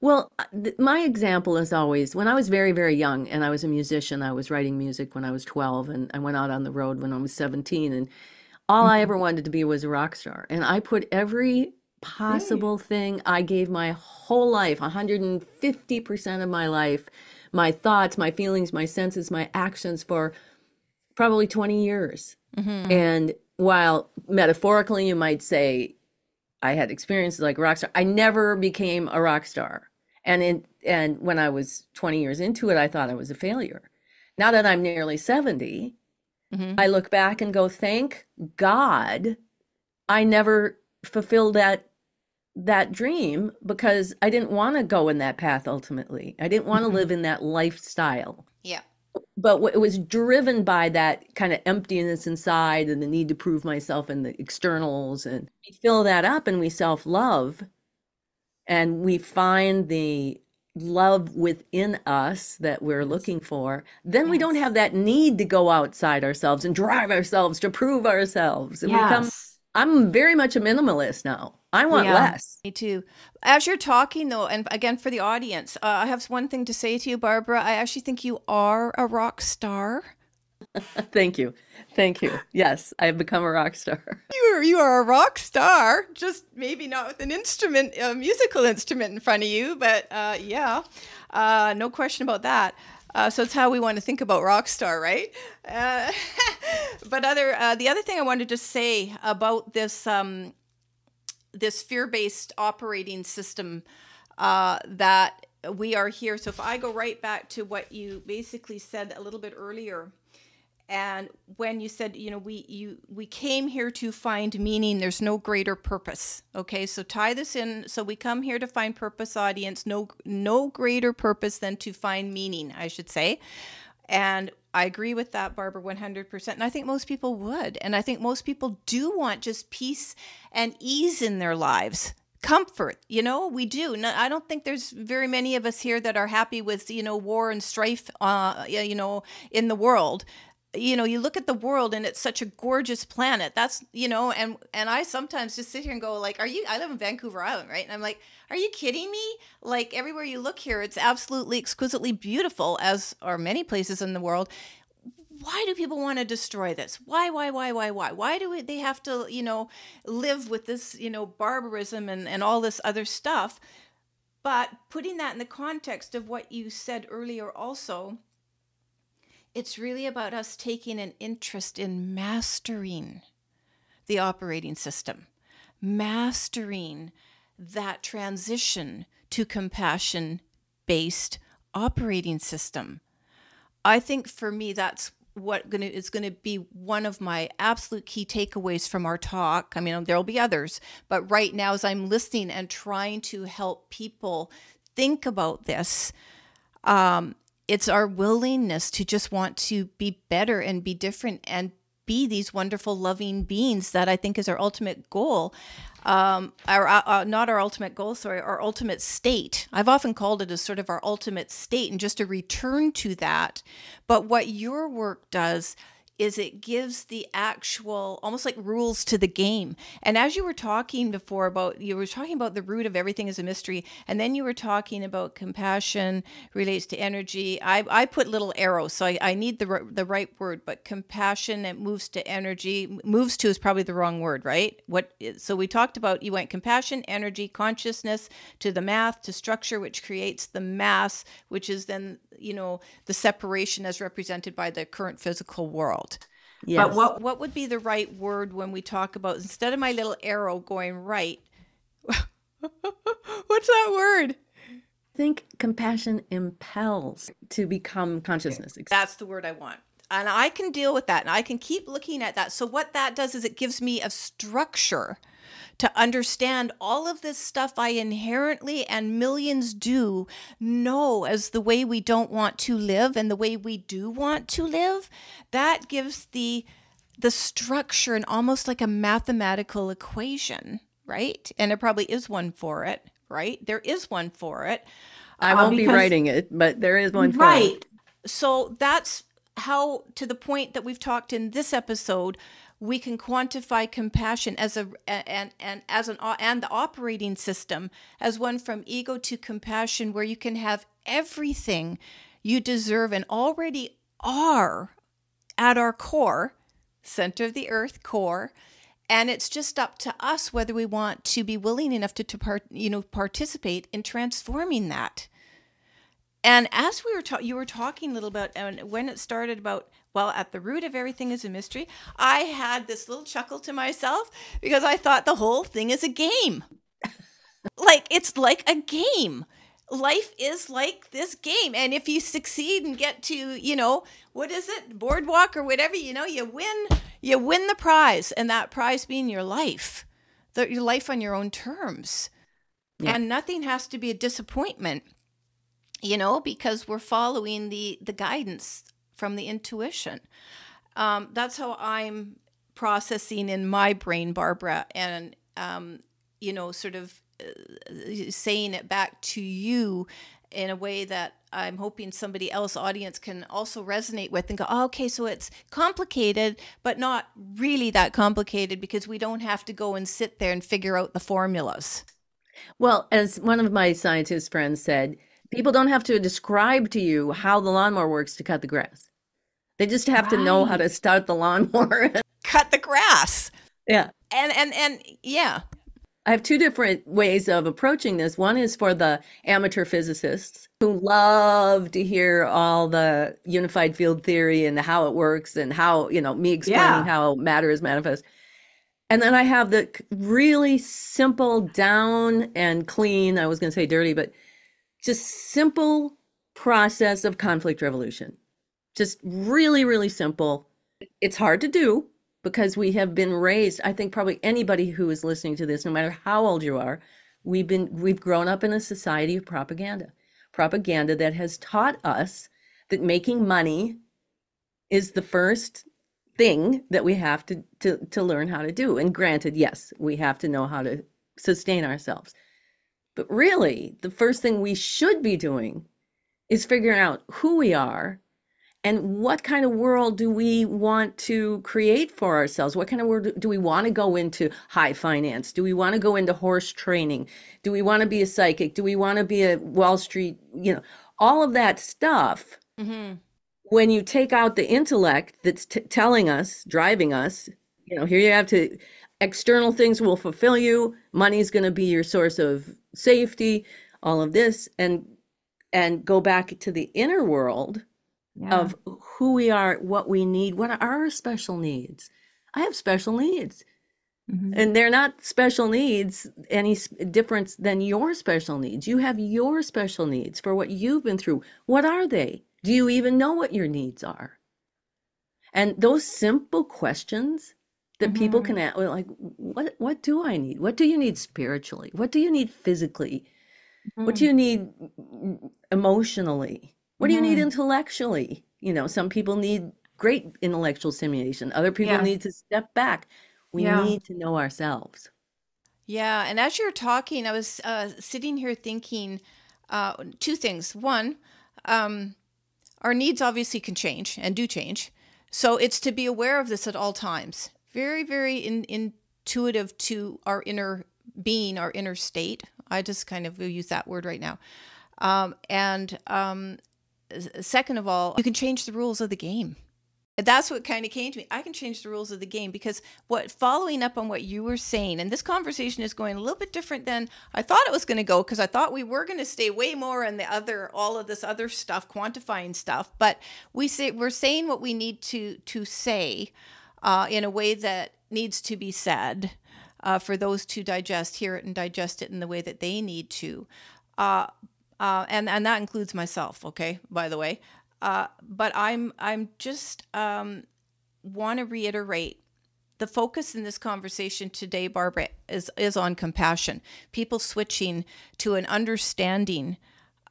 Speaker 2: Well, my example is always when I was very, very young and I was a musician. I was writing music when I was 12, and I went out on the road when I was 17, and all I ever wanted to be was a rock star. And I put every possible thing, I gave my whole life, 150% of my life, my thoughts, my feelings, my senses, my actions, for probably 20 years. And while metaphorically you might say I had experiences like a rock star, I never became a rock star. And when I was 20 years into it, I thought I was a failure. Now that I'm nearly 70, I look back and go, thank God I never fulfilled that dream, because I didn't want to go in that path ultimately. I didn't want to live in that lifestyle.
Speaker 3: Yeah.
Speaker 2: But it was driven by that kind of emptiness inside and the need to prove myself in the externals. And we fill that up and we self-love, and we find the love within us that we're looking for. Then we don't have that need to go outside ourselves and drive ourselves to prove ourselves. And I'm very much a minimalist now. I want less.
Speaker 3: Me too. As you're talking though, and again for the audience, I have one thing to say to you, Barbara. I actually think you are a rock star.
Speaker 2: Thank you. Thank you. Yes, I have become a rock star.
Speaker 3: You are a rock star, just maybe not with an instrument, a musical instrument in front of you, but no question about that. So it's how we want to think about rock star, right? But the other thing I wanted to say about this this fear-based operating system that we are here. So if I go right back to what you basically said a little bit earlier, And when you said, we came here to find meaning, there's no greater purpose. Okay, so tie this in. So we come here to find purpose, audience. No greater purpose than to find meaning, I should say. And I agree with that, Barbara, 100%. And I think most people would. And I think most people do want just peace and ease in their lives. Comfort, we do. No, I don't think there's very many of us here that are happy with, war and strife, in the world. You look at the world and it's such a gorgeous planet. That's, and I sometimes just sit here and go like, I live in Vancouver Island, right? And I'm like, are you kidding me? Like everywhere you look here, it's absolutely exquisitely beautiful, as are many places in the world. Why do people want to destroy this? Why? Why do they have to, live with this, barbarism and all this other stuff? But putting that in the context of what you said earlier also, it's really about us taking an interest in mastering the operating system, mastering that transition to compassion-based operating system. I think for me, that's what is going to be one of my absolute key takeaways from our talk. I mean, there'll be others, but right now, as I'm listening and trying to help people think about this, it's our willingness to just want to be better and be different and be these wonderful, loving beings that I think is our ultimate goal. Not our ultimate goal, sorry, our ultimate state. I've often called it as sort of our ultimate state and just a return to that. But what your work does is it gives the actual, almost like rules to the game. And as you were talking before you were talking about the root of everything is a mystery. And then you were talking about compassion relates to energy. I put little arrows, so I need the right word, but compassion, it moves to energy. Moves to is probably the wrong word, right? So we talked about, you went compassion, energy, consciousness, to the math, to structure, which creates the mass, which is then, the separation as represented by the current physical world.
Speaker 2: Yes.
Speaker 3: But what would be the right word when we talk about, instead of my little arrow going right, what's that word?
Speaker 2: I think compassion impels to become consciousness.
Speaker 3: That's the word I want. And I can deal with that. And I can keep looking at that. So what that does is it gives me a structure to understand all of this stuff I inherently, and millions do, know as the way we don't want to live and the way we do want to live. That gives the structure and almost like a mathematical equation, right? And there probably is one for it, right? There is one for it.
Speaker 2: I won't be writing it, but there is one for it.
Speaker 3: So that's how, to the point that we've talked in this episode, we can quantify compassion as the operating system as one from ego to compassion, where you can have everything you deserve and already are at our core, center of the earth core. And it's just up to us whether we want to be willing enough to participate in transforming that. And as you were talking a little bit, and when it started about, well, at the root of everything is a mystery, I had this little chuckle to myself because I thought the whole thing is a game. Like, it's like a game. Life is like this game. And if you succeed and get to, what is it? Boardwalk or whatever, you win the prize. And that prize being your life, your life on your own terms. Yeah. And nothing has to be a disappointment, because we're following the guidance from the intuition. That's how I'm processing in my brain, Barbara, and, sort of saying it back to you in a way that I'm hoping somebody else, audience, can also resonate with and go, oh, okay, so it's complicated, but not really that complicated, because we don't have to go and sit there and figure out the formulas.
Speaker 2: Well, as one of my scientist friends said, people don't have to describe to you how the lawnmower works to cut the grass. They just have to know how to start the lawnmower.
Speaker 3: Cut the grass.
Speaker 2: Yeah.
Speaker 3: And yeah.
Speaker 2: I have two different ways of approaching this. One is for the amateur physicists who love to hear all the unified field theory and how it works and how, me explaining how matter is manifest. And then I have the really simple, down and clean, I was going to say dirty, but just simple process of conflict resolution. Just really, really simple. It's hard to do because we have been raised, I think probably anybody who is listening to this, no matter how old you are, we've grown up in a society of propaganda. Propaganda that has taught us that making money is the first thing that we have to learn how to do. And granted, yes, we have to know how to sustain ourselves. But really, the first thing we should be doing is figuring out who we are and what kind of world do we want to create for ourselves? What kind of world do we want to go into? High finance? Do we want to go into horse training? Do we want to be a psychic? Do we want to be a Wall Street, all of that stuff.
Speaker 3: Mm-hmm.
Speaker 2: When you take out the intellect that's telling us, driving us, here you have to, external things will fulfill you. Money's going to be your source of safety, all of this, and go back to the inner world of who we are, what we need, what are our special needs. I have special needs. And they're not special needs any different than your special needs. You have your special needs for what you've been through. What are they? Do you even know what your needs are? And those simple questions that people can ask, like, what do I need? What do you need spiritually? What do you need physically? What do you need emotionally? What do you need intellectually? Some people need great intellectual stimulation. Other people need to step back. We need to know ourselves.
Speaker 3: Yeah. And as you're talking, I was sitting here thinking two things. One, our needs obviously can change and do change. So it's to be aware of this at all times. Very, very intuitive to our inner being, our inner state. I just kind of use that word right now. Second of all, you can change the rules of the game. That's what kind of came to me. I can change the rules of the game because following up on what you were saying, and this conversation is going a little bit different than I thought it was going to go, because I thought we were going to stay way more on all of this other stuff, quantifying stuff. But we're saying what we need to say in a way that needs to be said for those to hear it and digest it in the way that they need to. And that includes myself, okay, by the way. But I'm just want to reiterate the focus in this conversation today, Barbara, is on compassion. People switching to an understanding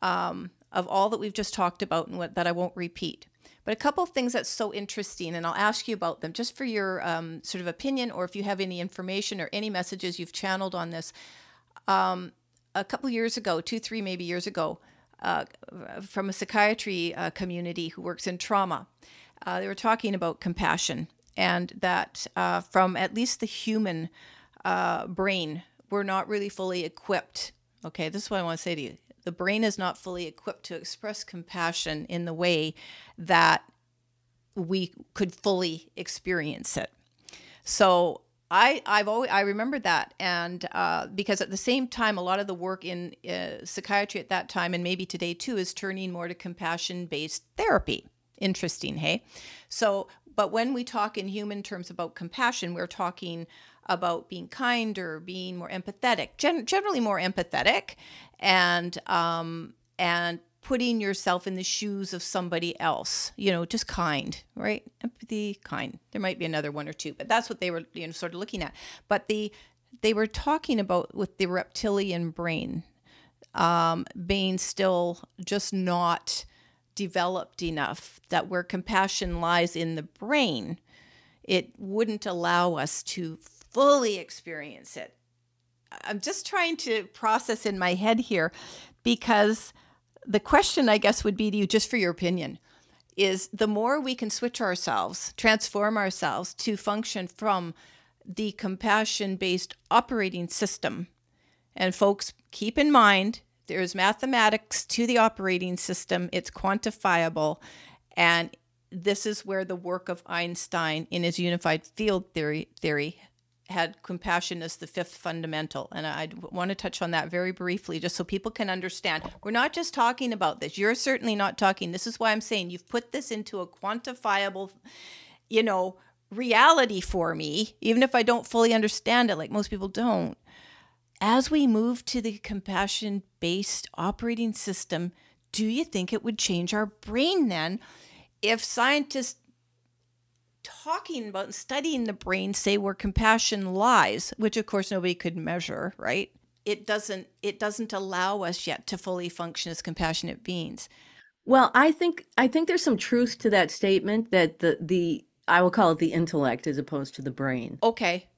Speaker 3: of all that we've just talked about and that I won't repeat. But a couple of things that's so interesting, and I'll ask you about them just for your sort of opinion, or if you have any information or any messages you've channeled on this. A couple years ago, 2-3 maybe years ago, from a psychiatry community who works in trauma, they were talking about compassion, and that from at least the human brain, we're not really fully equipped. Okay, this is what I want to say to you. The brain is not fully equipped to express compassion in the way that we could fully experience it. So I remember that, and because at the same time, a lot of the work in psychiatry at that time, and maybe today too, is turning more to compassion-based therapy. Interesting, hey? So, but when we talk in human terms about compassion, we're talking about being kind or being more empathetic, generally more empathetic, and putting yourself in the shoes of somebody else, just kind, right? Empathy, kind. There might be another one or two, but that's what they were, sort of looking at. But they were talking about with the reptilian brain being still just not developed enough, that where compassion lies in the brain, it wouldn't allow us to fully experience it. I'm just trying to process in my head here, because the question, I guess, would be to you, just for your opinion, is the more we can switch ourselves, transform ourselves to function from the compassion-based operating system. And folks, keep in mind, there's mathematics to the operating system. It's quantifiable. And this is where the work of Einstein in his unified field theory had compassion as the fifth fundamental. And I want to touch on that very briefly, just so people can understand. We're not just talking about this. You're certainly not talking. This is why I'm saying you've put this into a quantifiable, reality for me, even if I don't fully understand it, like most people don't. As we move to the compassion-based operating system, do you think it would change our brain then if scientists talking about and studying the brain say where compassion lies, which of course nobody could measure, right? It doesn't allow us yet to fully function as compassionate beings.
Speaker 2: Well, I think there's some truth to that statement that the I will call it the intellect as opposed to the brain.
Speaker 3: Okay.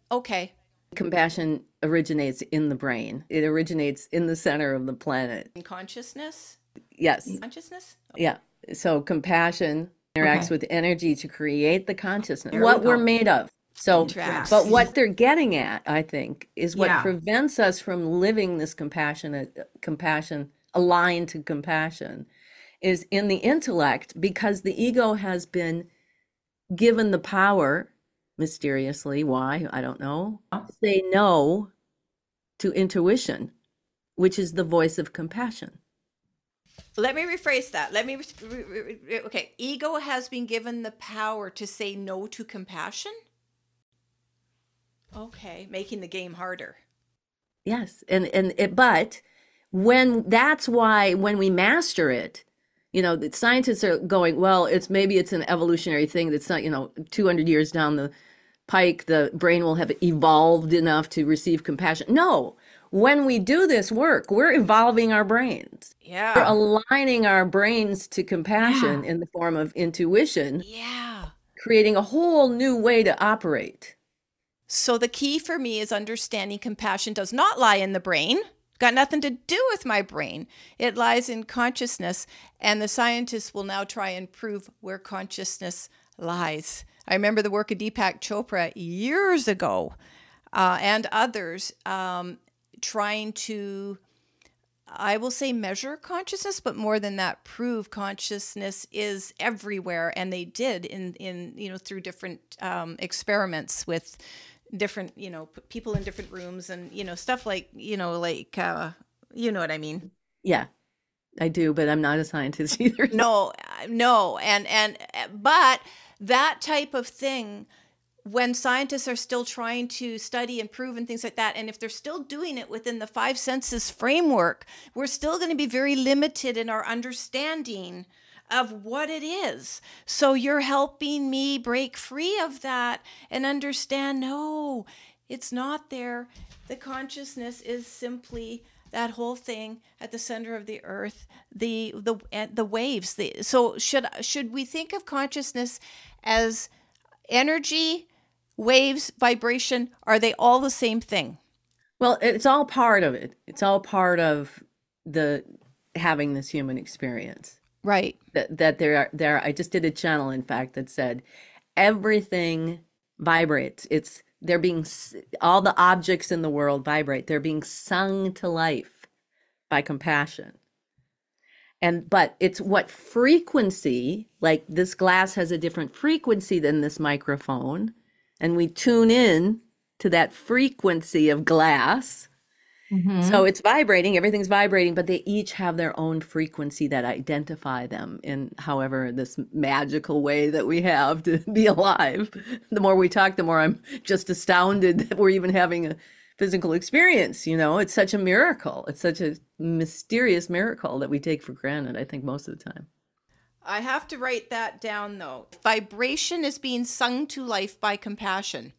Speaker 2: Compassion originates in the brain. It originates in the center of the planet.
Speaker 3: In consciousness?
Speaker 2: Yes.
Speaker 3: Consciousness?
Speaker 2: Yeah. So compassion interacts with energy to create the consciousness, what we're made of. So, but what they're getting at, I think, is what prevents us from living this compassion aligned to compassion is in the intellect, because the ego has been given the power, mysteriously, why, I don't know, to say no to intuition, which is the voice of compassion.
Speaker 3: Let me rephrase that. Okay. Ego has been given the power to say no to compassion? Okay. Making the game harder.
Speaker 2: Yes. But that's why when we master it, the scientists are going, well, maybe it's an evolutionary thing that's not, 200 years down the pike, the brain will have evolved enough to receive compassion. No, when we do this work, we're evolving our brains.
Speaker 3: Yeah.
Speaker 2: We're aligning our brains to compassion in the form of intuition.
Speaker 3: Yeah.
Speaker 2: Creating a whole new way to operate.
Speaker 3: So the key for me is understanding compassion does not lie in the brain. Got nothing to do with my brain. It lies in consciousness, and the scientists will now try and prove where consciousness lies. I remember the work of Deepak Chopra years ago, and others trying to, I will say, measure consciousness, but more than that, prove consciousness is everywhere. And they did in through different experiments with different, people in different rooms and, stuff like, you know what I mean?
Speaker 2: Yeah, I do, but I'm not a scientist either.
Speaker 3: No. But that type of thing, when scientists are still trying to study and prove and things like that, and if they're still doing it within the five senses framework, we're still going to be very limited in our understanding of what it is. So you're helping me break free of that and understand, no, it's not there. The consciousness is simply that whole thing at the center of the earth, the waves. So should we think of consciousness as energy, waves, vibration? Are they all the same thing?
Speaker 2: Well, it's all part of it. It's all part of the having this human experience.
Speaker 3: Right.
Speaker 2: That there I just did a channel, in fact, that said everything vibrates. All the objects in the world vibrate. They're being sung to life by compassion. But it's what frequency, like this glass has a different frequency than this microphone, and we tune in to that frequency of glass. Mm-hmm. So it's vibrating, everything's vibrating, but they each have their own frequency that identify them in however this magical way that we have to be alive. The more we talk, the more I'm just astounded that we're even having a physical experience. It's such a miracle. It's such a mysterious miracle that we take for granted, I think, most of the time.
Speaker 3: I have to write that down, though. Vibration is being sung to life by compassion.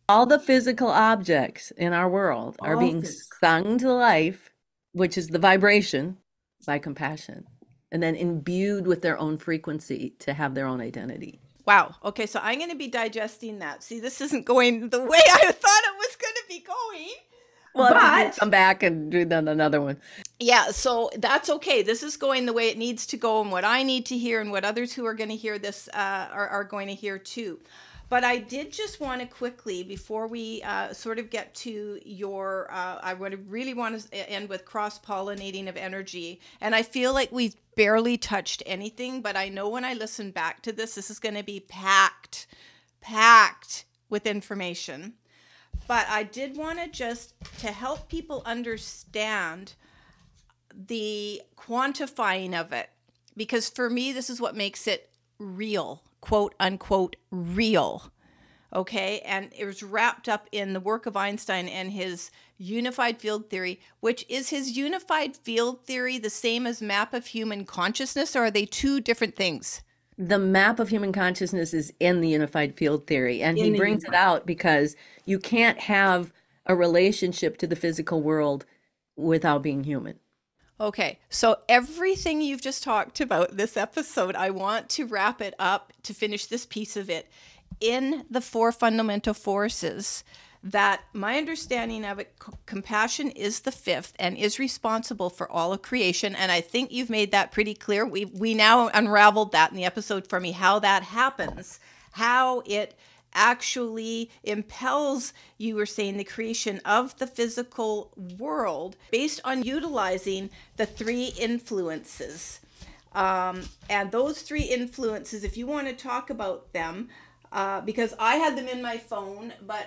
Speaker 2: All the physical objects in our world are being sung to life, which is the vibration, by compassion, and then imbued with their own frequency to have their own identity.
Speaker 3: Wow. Okay, so I'm going to be digesting that. See, this isn't going the way I thought it was going to be going.
Speaker 2: Well, but come back and do then another one.
Speaker 3: Yeah, so that's okay. This is going the way it needs to go, and what I need to hear and what others who are going to hear this are going to hear too. But I did just want to quickly, before we sort of get to your, I really want to end with cross-pollinating of energy. And I feel like we've barely touched anything, but I know when I listen back to this is going to be packed with information. But I did want to help people understand the quantifying of it. Because for me, this is what makes it real. Quote unquote real. Okay. And it was wrapped up in the work of Einstein and his unified field theory, which is his unified field theory the same as map of human consciousness, or are they two different things?
Speaker 2: The map of human consciousness is in the unified field theory, and he
Speaker 4: In the
Speaker 2: brings it
Speaker 4: unified.
Speaker 2: out because you can't have a relationship to the physical world without being human.
Speaker 3: Okay, so everything you've just talked about this episode, I want to wrap it up to finish this piece of it in the four fundamental forces. That my understanding of it, compassion is the fifth and is responsible for all of creation. And I think you've made that pretty clear. We now unraveled that in the episode for me, how that happens, how it actually impels, you were saying, the creation of the physical world based on utilizing the three influences. And those three influences, if you want to talk about them, because I had them in my phone, but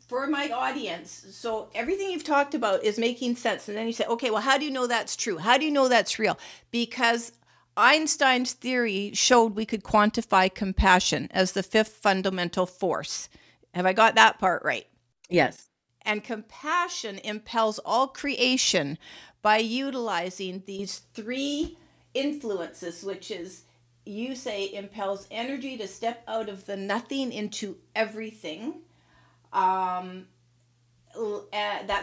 Speaker 3: for my audience, so everything you've talked about is making sense. And then you say, okay, well, how do you know that's true? How do you know that's real? Because Einstein's theory showed we could quantify compassion as the fifth fundamental force. Have I got that part right?
Speaker 2: Yes.
Speaker 3: And compassion impels all creation by utilizing these three influences, which is, you say, impels energy to step out of the nothing into everything. That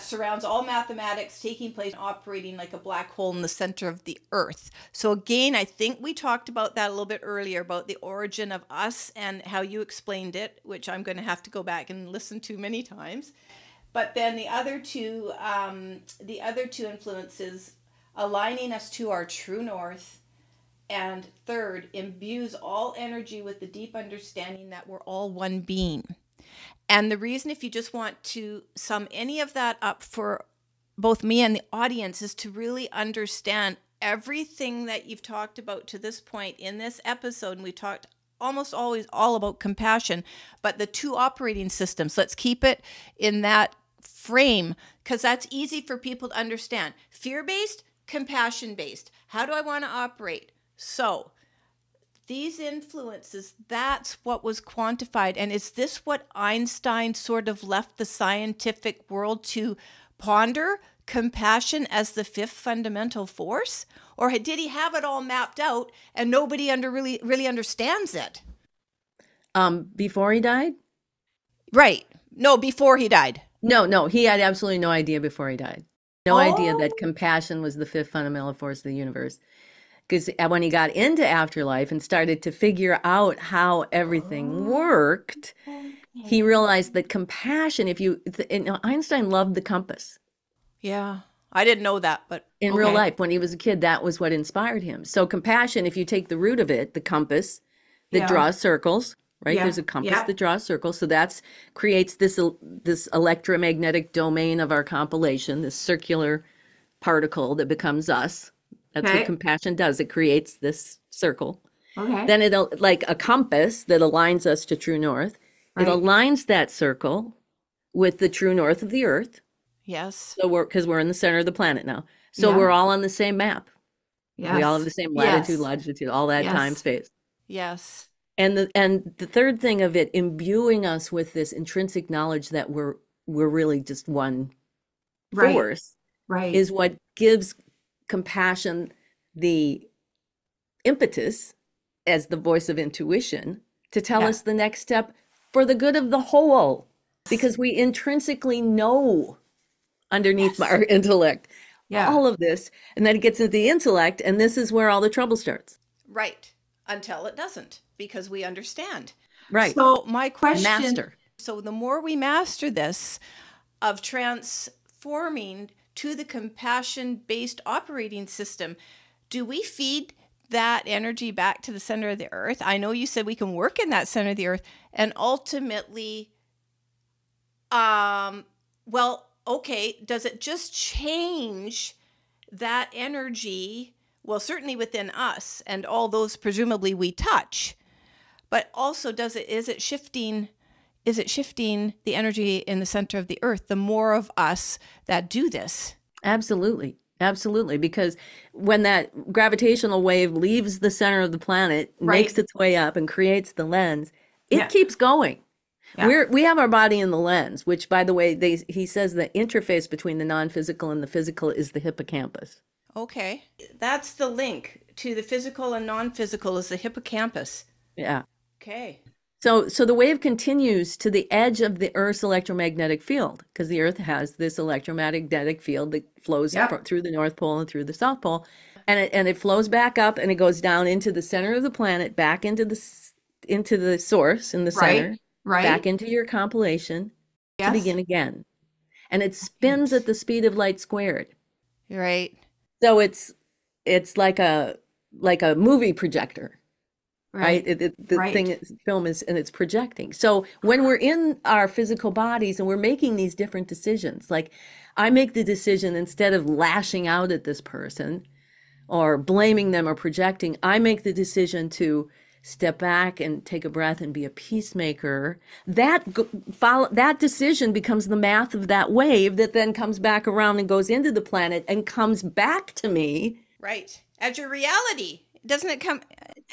Speaker 3: surrounds all mathematics taking place, operating like a black hole in the center of the earth. So again, I think we talked about that a little bit earlier, about the origin of us and how you explained it, which I'm going to have to go back and listen to many times. But then the other two influences, aligning us to our true north. And third, imbues all energy with the deep understanding that we're all one being. And the reason, if you just want to sum any of that up for both me and the audience, is to really understand everything that you've talked about to this point in this episode. And we talked almost always all about compassion, but the two operating systems, let's keep it in that frame, because that's easy for people to understand. Fear-based, compassion-based. How do I want to operate? So these influences, that's what was quantified. And is this what Einstein sort of left the scientific world to ponder? Compassion as the fifth fundamental force? Or did he have it all mapped out and nobody really understands it?
Speaker 2: Before he died?
Speaker 3: Right. No, before he died.
Speaker 2: No, he had absolutely no idea before he died. No idea that compassion was the fifth fundamental force of the universe. Because when he got into Afterlife and started to figure out how everything worked, he realized that compassion, Einstein loved the compass.
Speaker 3: Yeah, I didn't know that, but
Speaker 2: in real life, when he was a kid, that was what inspired him. So compassion, if you take the root of it, the compass that draws circles, right? There's a compass that draws circles. So that's creates this electromagnetic domain of our compilation, this circular particle that becomes us. That's what compassion does. It creates this circle. Then it'll, like a compass that aligns us to true north. It aligns that circle with the true north of the earth.
Speaker 3: Yes.
Speaker 2: So because we're in the center of the planet now. So we're all on the same map. We all have the same latitude, longitude, all that time, space.
Speaker 3: Yes.
Speaker 2: And the third thing of it, imbuing us with this intrinsic knowledge that we're really just one force, is what gives compassion the impetus as the voice of intuition to tell us the next step for the good of the whole, because we intrinsically know underneath our intellect all of this, and then it gets into the intellect, and this is where all the trouble starts.
Speaker 3: Right. Until it doesn't, because we understand.
Speaker 2: Right.
Speaker 3: So my question,
Speaker 2: master.
Speaker 3: So the more we master this of transforming to the compassion-based operating system, do we feed that energy back to the center of the earth? I know you said we can work in that center of the earth, and ultimately, does it just change that energy? Well, certainly within us and all those presumably we touch, but also is it shifting the energy in the center of the earth, the more of us that do this?
Speaker 2: Absolutely. Because when that gravitational wave leaves the center of the planet, makes its way up and creates the lens, it keeps going. We have our body in the lens, which, by the way, he says the interface between the non-physical and the physical is the hippocampus.
Speaker 3: Okay. That's the link to the physical and non-physical is the hippocampus.
Speaker 2: Yeah.
Speaker 3: Okay.
Speaker 2: So the wave continues to the edge of the Earth's electromagnetic field, because the Earth has this electromagnetic field that flows through the North Pole and through the South Pole, and it flows back up and it goes down into the center of the planet, back into the source in the center, back into your compilation to begin again, and it spins at the speed of light squared.
Speaker 3: Right.
Speaker 2: So it's like a movie projector. Right. The film is, and it's projecting. So when we're in our physical bodies and we're making these different decisions, like I make the decision instead of lashing out at this person or blaming them or projecting, I make the decision to step back and take a breath and be a peacemaker. That decision becomes the math of that wave that then comes back around and goes into the planet and comes back to me.
Speaker 3: Right. As your reality. Doesn't it come?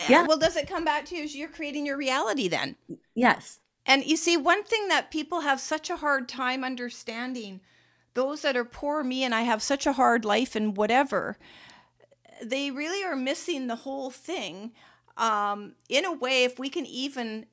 Speaker 2: Yeah.
Speaker 3: Well, does it come back to you as you're creating your reality then?
Speaker 2: Yes.
Speaker 3: And you see, one thing that people have such a hard time understanding, those that are poor, me, and I have such a hard life and whatever, they really are missing the whole thing. In a way, if we can even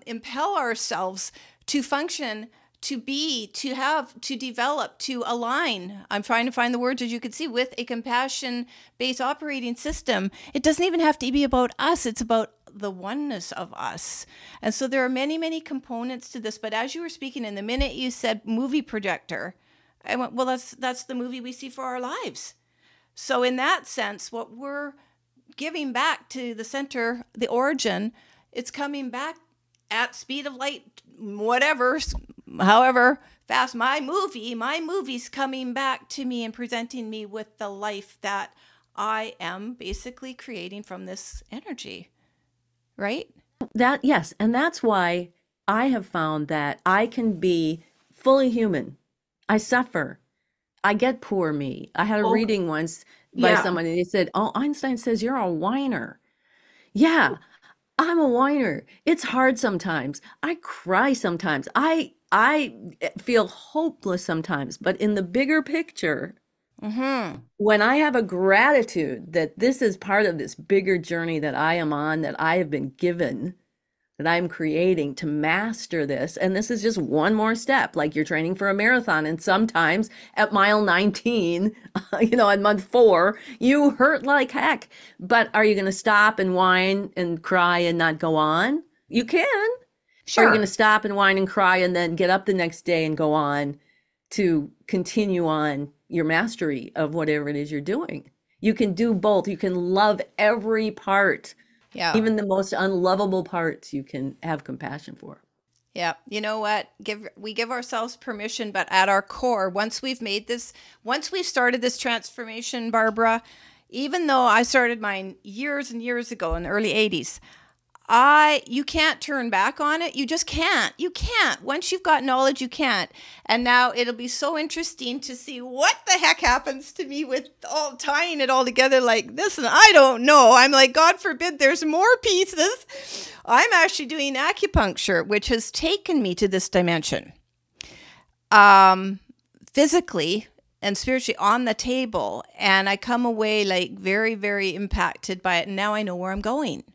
Speaker 3: impel ourselves to function, to be, to have, to develop, to align. I'm trying to find the words, as you can see, with a compassion-based operating system. It doesn't even have to be about us. It's about the oneness of us. And so there are many, many components to this. But as you were speaking, in the minute you said movie projector, I went, well, that's the movie we see for our lives. So in that sense, what we're giving back to the center, the origin, it's coming back at speed of light, whatever, however fast. My movie's coming back to me and presenting me with the life that I am basically creating from this energy, right?
Speaker 2: Yes, and that's why I have found that I can be fully human. I suffer. I get poor me. I had a reading once by someone, and they said, "Oh, Einstein says you're a whiner." Yeah, I'm a whiner. It's hard sometimes. I cry sometimes. I feel hopeless sometimes. But in the bigger picture, when I have a gratitude that this is part of this bigger journey that I am on, that I have been given, that I'm creating to master this, and this is just one more step, like you're training for a marathon, and sometimes at mile 19, at month 4, you hurt like heck, but are you going to stop and whine and cry and not go on? You can. Sure. Or are you going to stop and whine and cry and then get up the next day and go on to continue on your mastery of whatever it is you're doing? You can do both. You can love every part. Yeah. Even the most unlovable parts you can have compassion for.
Speaker 3: Yeah. You know what? We give ourselves permission, but at our core, once we've started this transformation, Barbara, even though I started mine years and years ago in the early 80s, you can't turn back on it. You just can't. You can't. Once you've got knowledge, you can't. And now it'll be so interesting to see what the heck happens to me with tying it all together like this. And I don't know. I'm like, God forbid there's more pieces. I'm actually doing acupuncture, which has taken me to this dimension. Physically and spiritually on the table. And I come away like very, very impacted by it. And now I know where I'm going.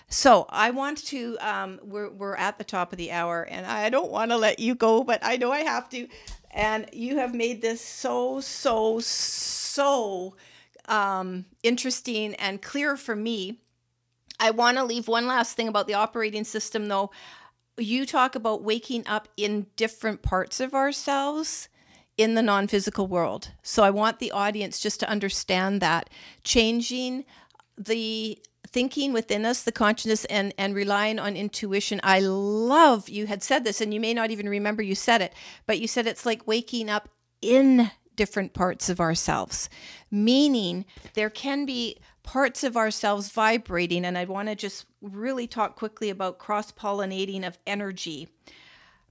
Speaker 3: So I want to, we're at the top of the hour, and I don't want to let you go, but I know I have to. And you have made this so interesting and clear for me. I want to leave one last thing about the operating system, though. You talk about waking up in different parts of ourselves in the non-physical world. So I want the audience just to understand that. Changing the thinking within us, the consciousness, and relying on intuition. I love you had said this, and you may not even remember you said it, but you said it's like waking up in different parts of ourselves, meaning there can be parts of ourselves vibrating. And I want to just really talk quickly about cross-pollinating of energy,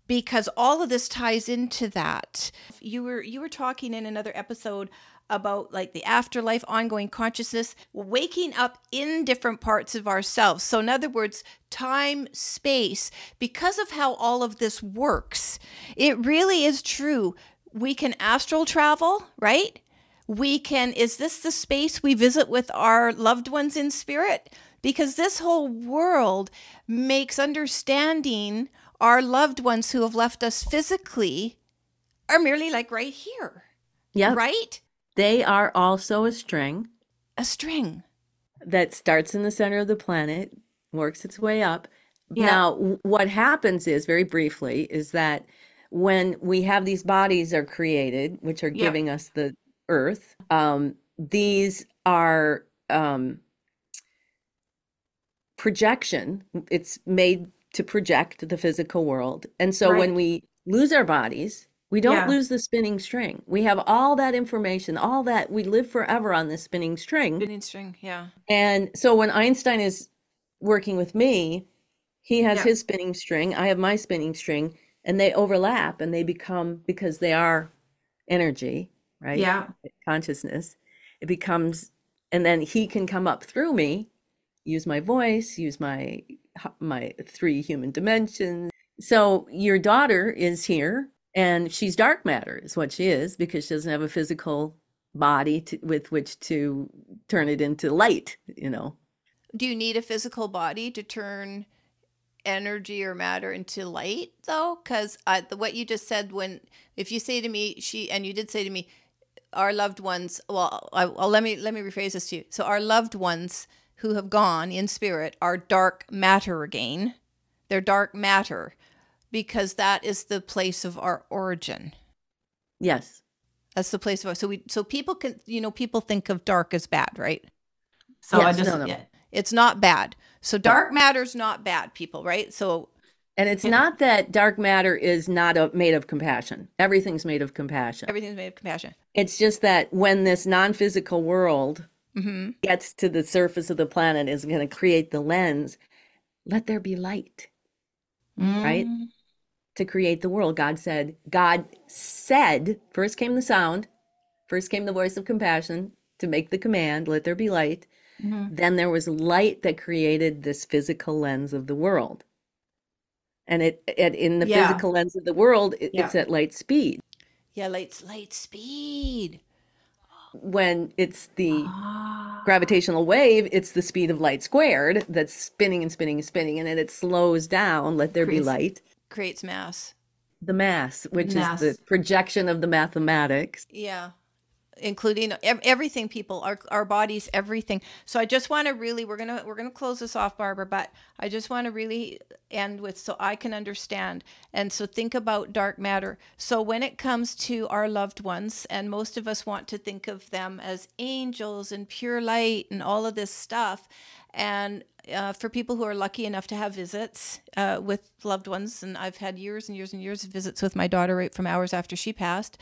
Speaker 3: because all of this ties into that. You were talking in another episode about like the afterlife, ongoing consciousness, waking up in different parts of ourselves. So in other words, time, space, because of how all of this works, it really is true. We can astral travel, right? we can, is this the space we visit with our loved ones in spirit? Because this whole world makes understanding our loved ones who have left us physically are merely like right here.
Speaker 2: Yeah.
Speaker 3: Right?
Speaker 2: They are also a string
Speaker 3: A string.
Speaker 2: that starts in the center of the planet, works its way up.
Speaker 4: Yeah.
Speaker 2: Now, what happens is, very briefly, is that when we have these bodies are created, which are
Speaker 4: Yeah.
Speaker 2: giving us the earth, these are projection. It's made to project the physical world. And so
Speaker 4: Right.
Speaker 2: when we lose our bodies, we don't
Speaker 4: Yeah.
Speaker 2: lose the spinning string. We have all that information, all that, we live forever on this spinning string.
Speaker 3: Spinning string, yeah.
Speaker 2: And so when Einstein is working with me, he has
Speaker 4: Yeah.
Speaker 2: his spinning string, I have my spinning string, and they overlap and they become, because they are energy, right?
Speaker 4: Yeah.
Speaker 2: Consciousness. It becomes, and then he can come up through me, use my voice, use my 3 human dimensions. So your daughter is here, and she's dark matter is what she is, because she doesn't have a physical body with which to turn it into light, you know.
Speaker 3: Do you need a physical body to turn energy or matter into light, though? Because what you just said, if you say to me, and you did say to me, our loved ones, well, let me rephrase this to you. So our loved ones who have gone in spirit are dark matter again. They're dark matter because that is the place of our origin.
Speaker 2: Yes.
Speaker 3: That's the place of so people can, people think of dark as bad, right?
Speaker 4: So
Speaker 2: Yes,
Speaker 4: I just,
Speaker 2: no.
Speaker 4: yeah.
Speaker 3: It's not bad. So dark matter's not bad, people, right? So,
Speaker 2: and it's not that dark matter is not made of compassion. Everything's made of compassion.
Speaker 3: Everything's made of compassion.
Speaker 2: It's just that when this non-physical world gets to the surface of the planet, is going to create the lens, let there be light, right? To create the world. God said, first came the sound, first came the voice of compassion to make the command, let there be light. Then there was light that created this physical lens of the world. And it in the physical lens of the world, it's at light speed.
Speaker 3: Yeah, light speed.
Speaker 2: When it's the gravitational wave, it's the speed of light squared that's spinning and spinning and spinning, and then it slows down, let there be light.
Speaker 3: Creates mass.
Speaker 2: The mass, which is the projection of the mathematics.
Speaker 3: Yeah. Including everything, people, our bodies, everything. So I just want to really, we're gonna close this off, Barbara, but I just want to really end with, so I can understand. And so think about dark matter. So when it comes to our loved ones, and most of us want to think of them as angels and pure light and all of this stuff, and for people who are lucky enough to have visits with loved ones, and I've had years and years and years of visits with my daughter right from hours after she passed,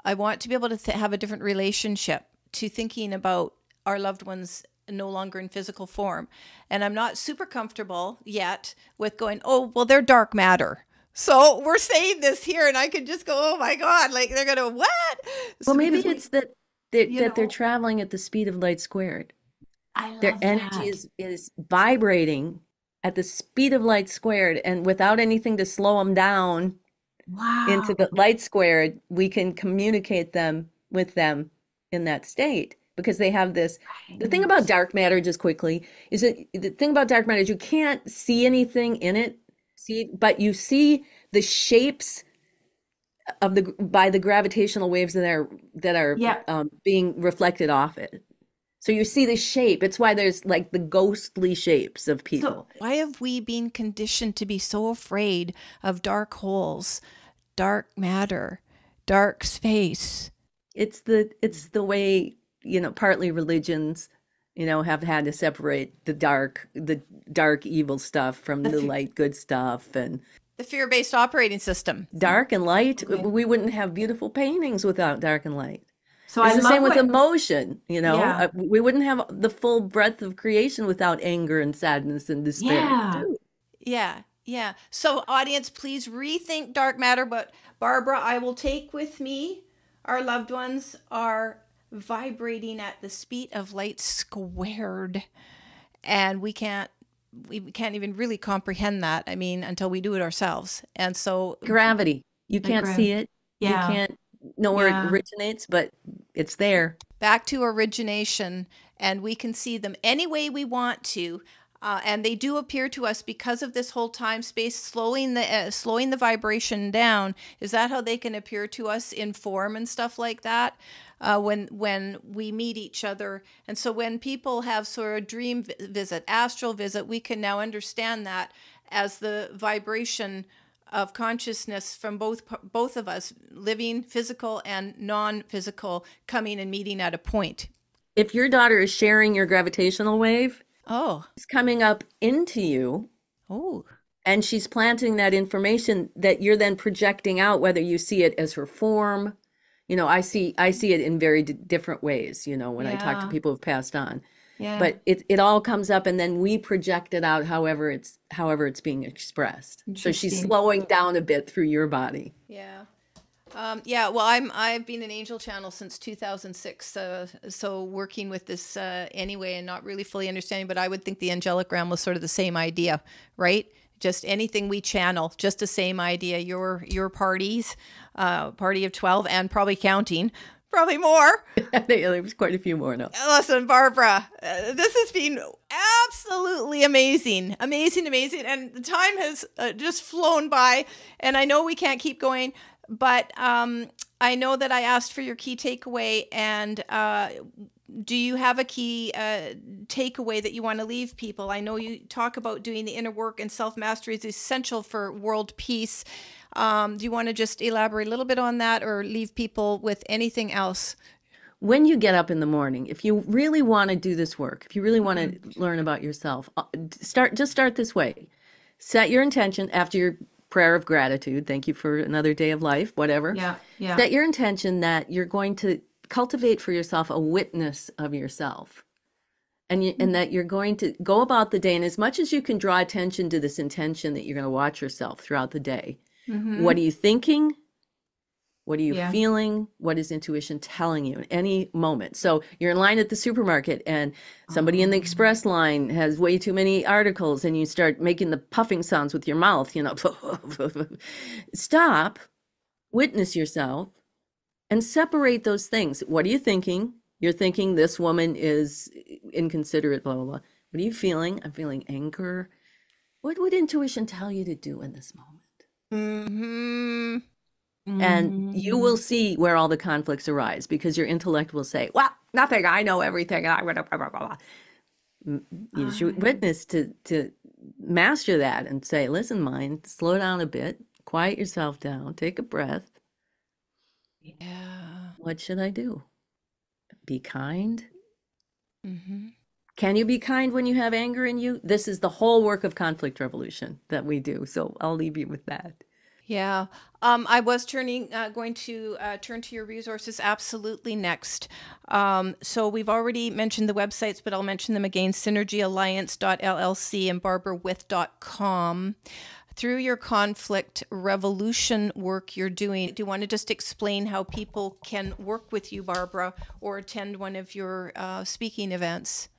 Speaker 3: I want to be able to have a different relationship to thinking about our loved ones no longer in physical form. And I'm not super comfortable yet with going, oh, well, they're dark matter. So we're saying this here, and I could just go, oh my God, like they're going to, what?
Speaker 2: Well, maybe it's that they're traveling at the speed of light squared.
Speaker 4: I love
Speaker 2: Their energy is vibrating at the speed of light squared, and without anything to slow them down into the light squared, we can communicate with them in that state, because they have this. The thing about dark matter, just quickly, is that the thing about dark matter is you can't see anything in it, but you see the shapes of by the gravitational waves that are being reflected off it. So you see the shape. It's why there's like the ghostly shapes of people.
Speaker 3: So why have we been conditioned to be so afraid of dark holes, dark matter, dark space?
Speaker 2: It's the way, partly religions, have had to separate the dark evil stuff from the light good stuff, and
Speaker 3: the fear-based operating system.
Speaker 2: Dark and light. We wouldn't have beautiful paintings without dark and light.
Speaker 4: So
Speaker 2: it's
Speaker 4: I
Speaker 2: the
Speaker 4: love
Speaker 2: same with emotion, we wouldn't have the full breadth of creation without anger and sadness and despair. Too.
Speaker 3: Yeah. So audience, please rethink dark matter. But Barbara, I will take with me, our loved ones are vibrating at the speed of light squared. And we can't even really comprehend that, until we do it ourselves. And so
Speaker 2: gravity, you can't see it.
Speaker 4: Yeah.
Speaker 2: You can't know where it
Speaker 4: Yeah.
Speaker 2: originates, but it's there.
Speaker 3: Back to origination, and we can see them any way we want to. And they do appear to us because of this whole time space slowing the vibration down. Is that how they can appear to us in form and stuff like that? When we meet each other, and so when people have sort of dream visit, astral visit, we can now understand that as the vibration of consciousness from both of us, living, physical and non-physical, coming and meeting at a point.
Speaker 2: If your daughter is sharing your gravitational wave,
Speaker 3: Oh,
Speaker 2: it's coming up into you,
Speaker 3: oh,
Speaker 2: and she's planting that information that you're then projecting out, whether you see it as her form. You know, I see it in very different ways, you know, when I talk to
Speaker 4: Yeah.
Speaker 2: people who've passed on.
Speaker 4: Yeah.
Speaker 2: But it all comes up, and then we project it out however it's being expressed. So she's
Speaker 4: Interesting.
Speaker 2: slowing down a bit through your body.
Speaker 3: yeah. Yeah, well, I've been an angel channel since 2006, so working with this anyway, and not really fully understanding, but I would think the angelic realm was sort of the same idea, right? Just anything we channel, just the same idea. Your parties, party of 12, and probably counting, probably more.
Speaker 2: There was quite a few more now.
Speaker 3: Listen, Barbara, this has been absolutely amazing, amazing, amazing, and the time has just flown by, and I know we can't keep going. But I know that I asked for your key takeaway, and do you have a key takeaway that you want to leave people? I know you talk about doing the inner work, and self-mastery is essential for world peace. Do you want to just elaborate a little bit on that, or leave people with anything else?
Speaker 2: When you get up in the morning, if you really want to do this work, if you really want to learn about yourself, start this way. Set your intention after your prayer of gratitude. Thank you for another day of life, whatever.
Speaker 4: Yeah. Yeah.
Speaker 2: Set your intention that you're going to cultivate for yourself a witness of yourself. And that you're going to go about the day, and as much as you can draw attention to this intention that you're going to watch yourself throughout the day.
Speaker 4: Mhm.
Speaker 2: What are you thinking? What are you
Speaker 4: Yeah.
Speaker 2: feeling? What is intuition telling you in any moment? So you're in line at the supermarket, and somebody in the express line has way too many articles, and you start making the puffing sounds with your mouth, you know. Stop, witness yourself, and separate those things. What are you thinking? You're thinking this woman is inconsiderate, blah, blah, blah. What are you feeling? I'm feeling anger. What would intuition tell you to do in this moment?
Speaker 3: Mm-hmm.
Speaker 2: And you will see where all the conflicts arise, because your intellect will say, well, nothing, I know everything. And I would, blah, blah, blah. You should witness to master that and say, listen, mind, slow down a bit, quiet yourself down, take a breath.
Speaker 3: Yeah.
Speaker 2: What should I do? Be kind.
Speaker 3: Mm-hmm.
Speaker 2: Can you be kind when you have anger in you? This is the whole work of conflict revolution that we do. So I'll leave you with that.
Speaker 3: Yeah. I was going to turn to your resources absolutely next. So we've already mentioned the websites, but I'll mention them again: synergyalliance.llc and barbarawith.com. Through your conflict revolution work you're doing, do you want to just explain how people can work with you, Barbara, or attend one of your speaking events?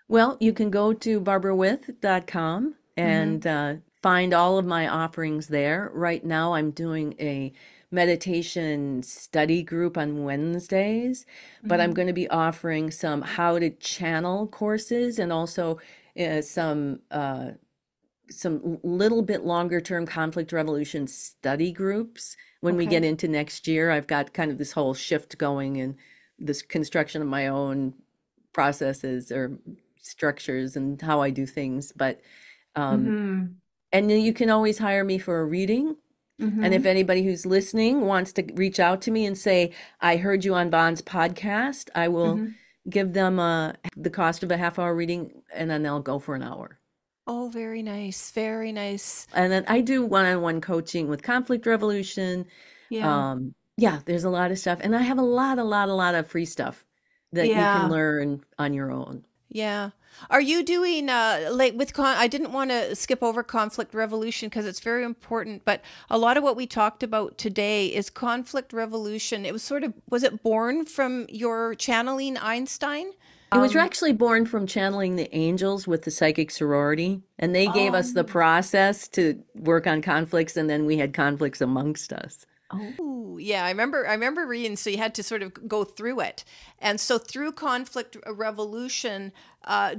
Speaker 2: Well, you can go to barbarawith.com and find all of my offerings there. Right now, I'm doing a meditation study group on Wednesdays, but I'm going to be offering some how to channel courses, and also some little bit longer term conflict revolution study groups. When we get into next year, I've got kind of this whole shift going in this construction of my own processes or structures and how I do things. But and you can always hire me for a reading. And if anybody who's listening wants to reach out to me and say, I heard you on Von's podcast, I will give them the cost of a half-hour reading, and then they'll go for an hour.
Speaker 3: Oh, very nice. Very nice.
Speaker 2: And then I do one-on-one coaching with conflict revolution.
Speaker 4: Yeah.
Speaker 2: Yeah, there's a lot of stuff. And I have a lot of free stuff that you can learn on your own.
Speaker 3: Yeah. Are you doing like with I didn't want to skip over conflict revolution because it's very important, but a lot of what we talked about today is conflict revolution. It was was it born from your channeling Einstein?
Speaker 2: It was actually born from channeling the angels with the psychic sorority, and they gave us the process to work on conflicts, and then we had conflicts amongst us.
Speaker 3: Oh, yeah. I remember reading, so you had to sort of go through it. And so through conflict revolution,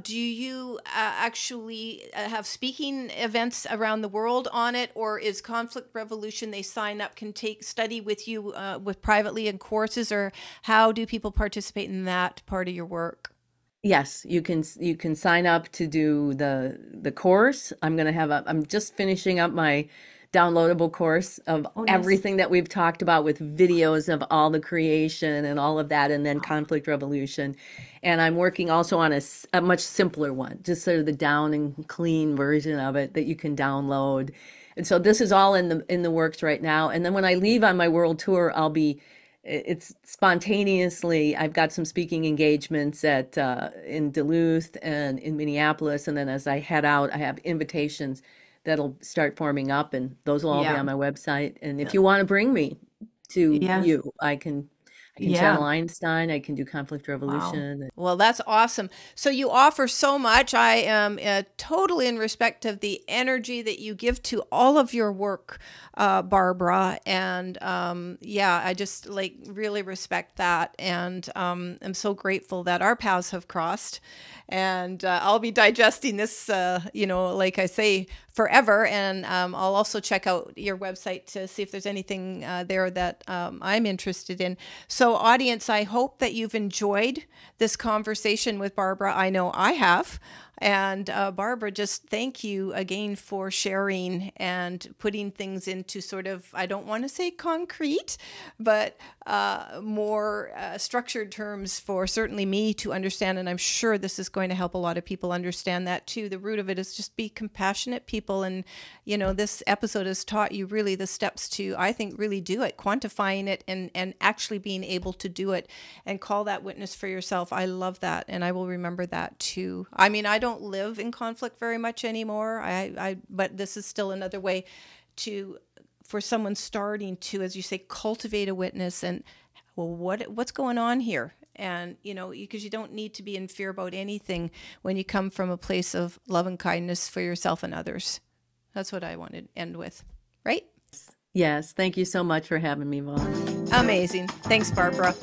Speaker 3: do you actually have speaking events around the world on it, or is conflict revolution, they sign up, can take study with you with privately in courses, or how do people participate in that part of your work?
Speaker 2: Yes, you can sign up to do the course. I'm just finishing up my downloadable course of
Speaker 4: Oh, nice.
Speaker 2: everything that we've talked about, with videos of all the creation and all of that, and then conflict revolution. And I'm working also on a much simpler one, just sort of the down and clean version of it that you can download. And so this is all in the works right now. And then when I leave on my world tour, it's spontaneously, I've got some speaking engagements at in Duluth and in Minneapolis, and then as I head out, I have invitations that'll start forming up, and those will all be
Speaker 4: Yeah.
Speaker 2: on my website. And if you want to bring me to
Speaker 4: Yeah.
Speaker 2: you, I can channel Einstein, I can do conflict revolution.
Speaker 3: Well, that's awesome. So you offer so much. I am totally in respect of the energy that you give to all of your work, Barbara. And I just really respect that. And I'm so grateful that our paths have crossed. And I'll be digesting this, like I say, forever. And I'll also check out your website to see if there's anything there that I'm interested in. So audience, I hope that you've enjoyed this conversation with Barbara. I know I have. And Barbara, just thank you again for sharing and putting things into sort of, I don't want to say concrete, but more structured terms for certainly me to understand. And I'm sure this is going to help a lot of people understand that too. The root of it is just be compassionate people. And, this episode has taught you really the steps to, I think, really do it, quantifying it and actually being able to do it and call that witness for yourself. I love that. And I will remember that too. I mean, I don't live in conflict very much anymore. But this is still another way for someone starting to, as you say, cultivate a witness and, well, what's going on here? And, because you don't need to be in fear about anything when you come from a place of love and kindness for yourself and others. That's what I want to end with, right?
Speaker 2: Yes, thank you so much for having me, Vaughn.
Speaker 3: Amazing. Thanks, Barbara.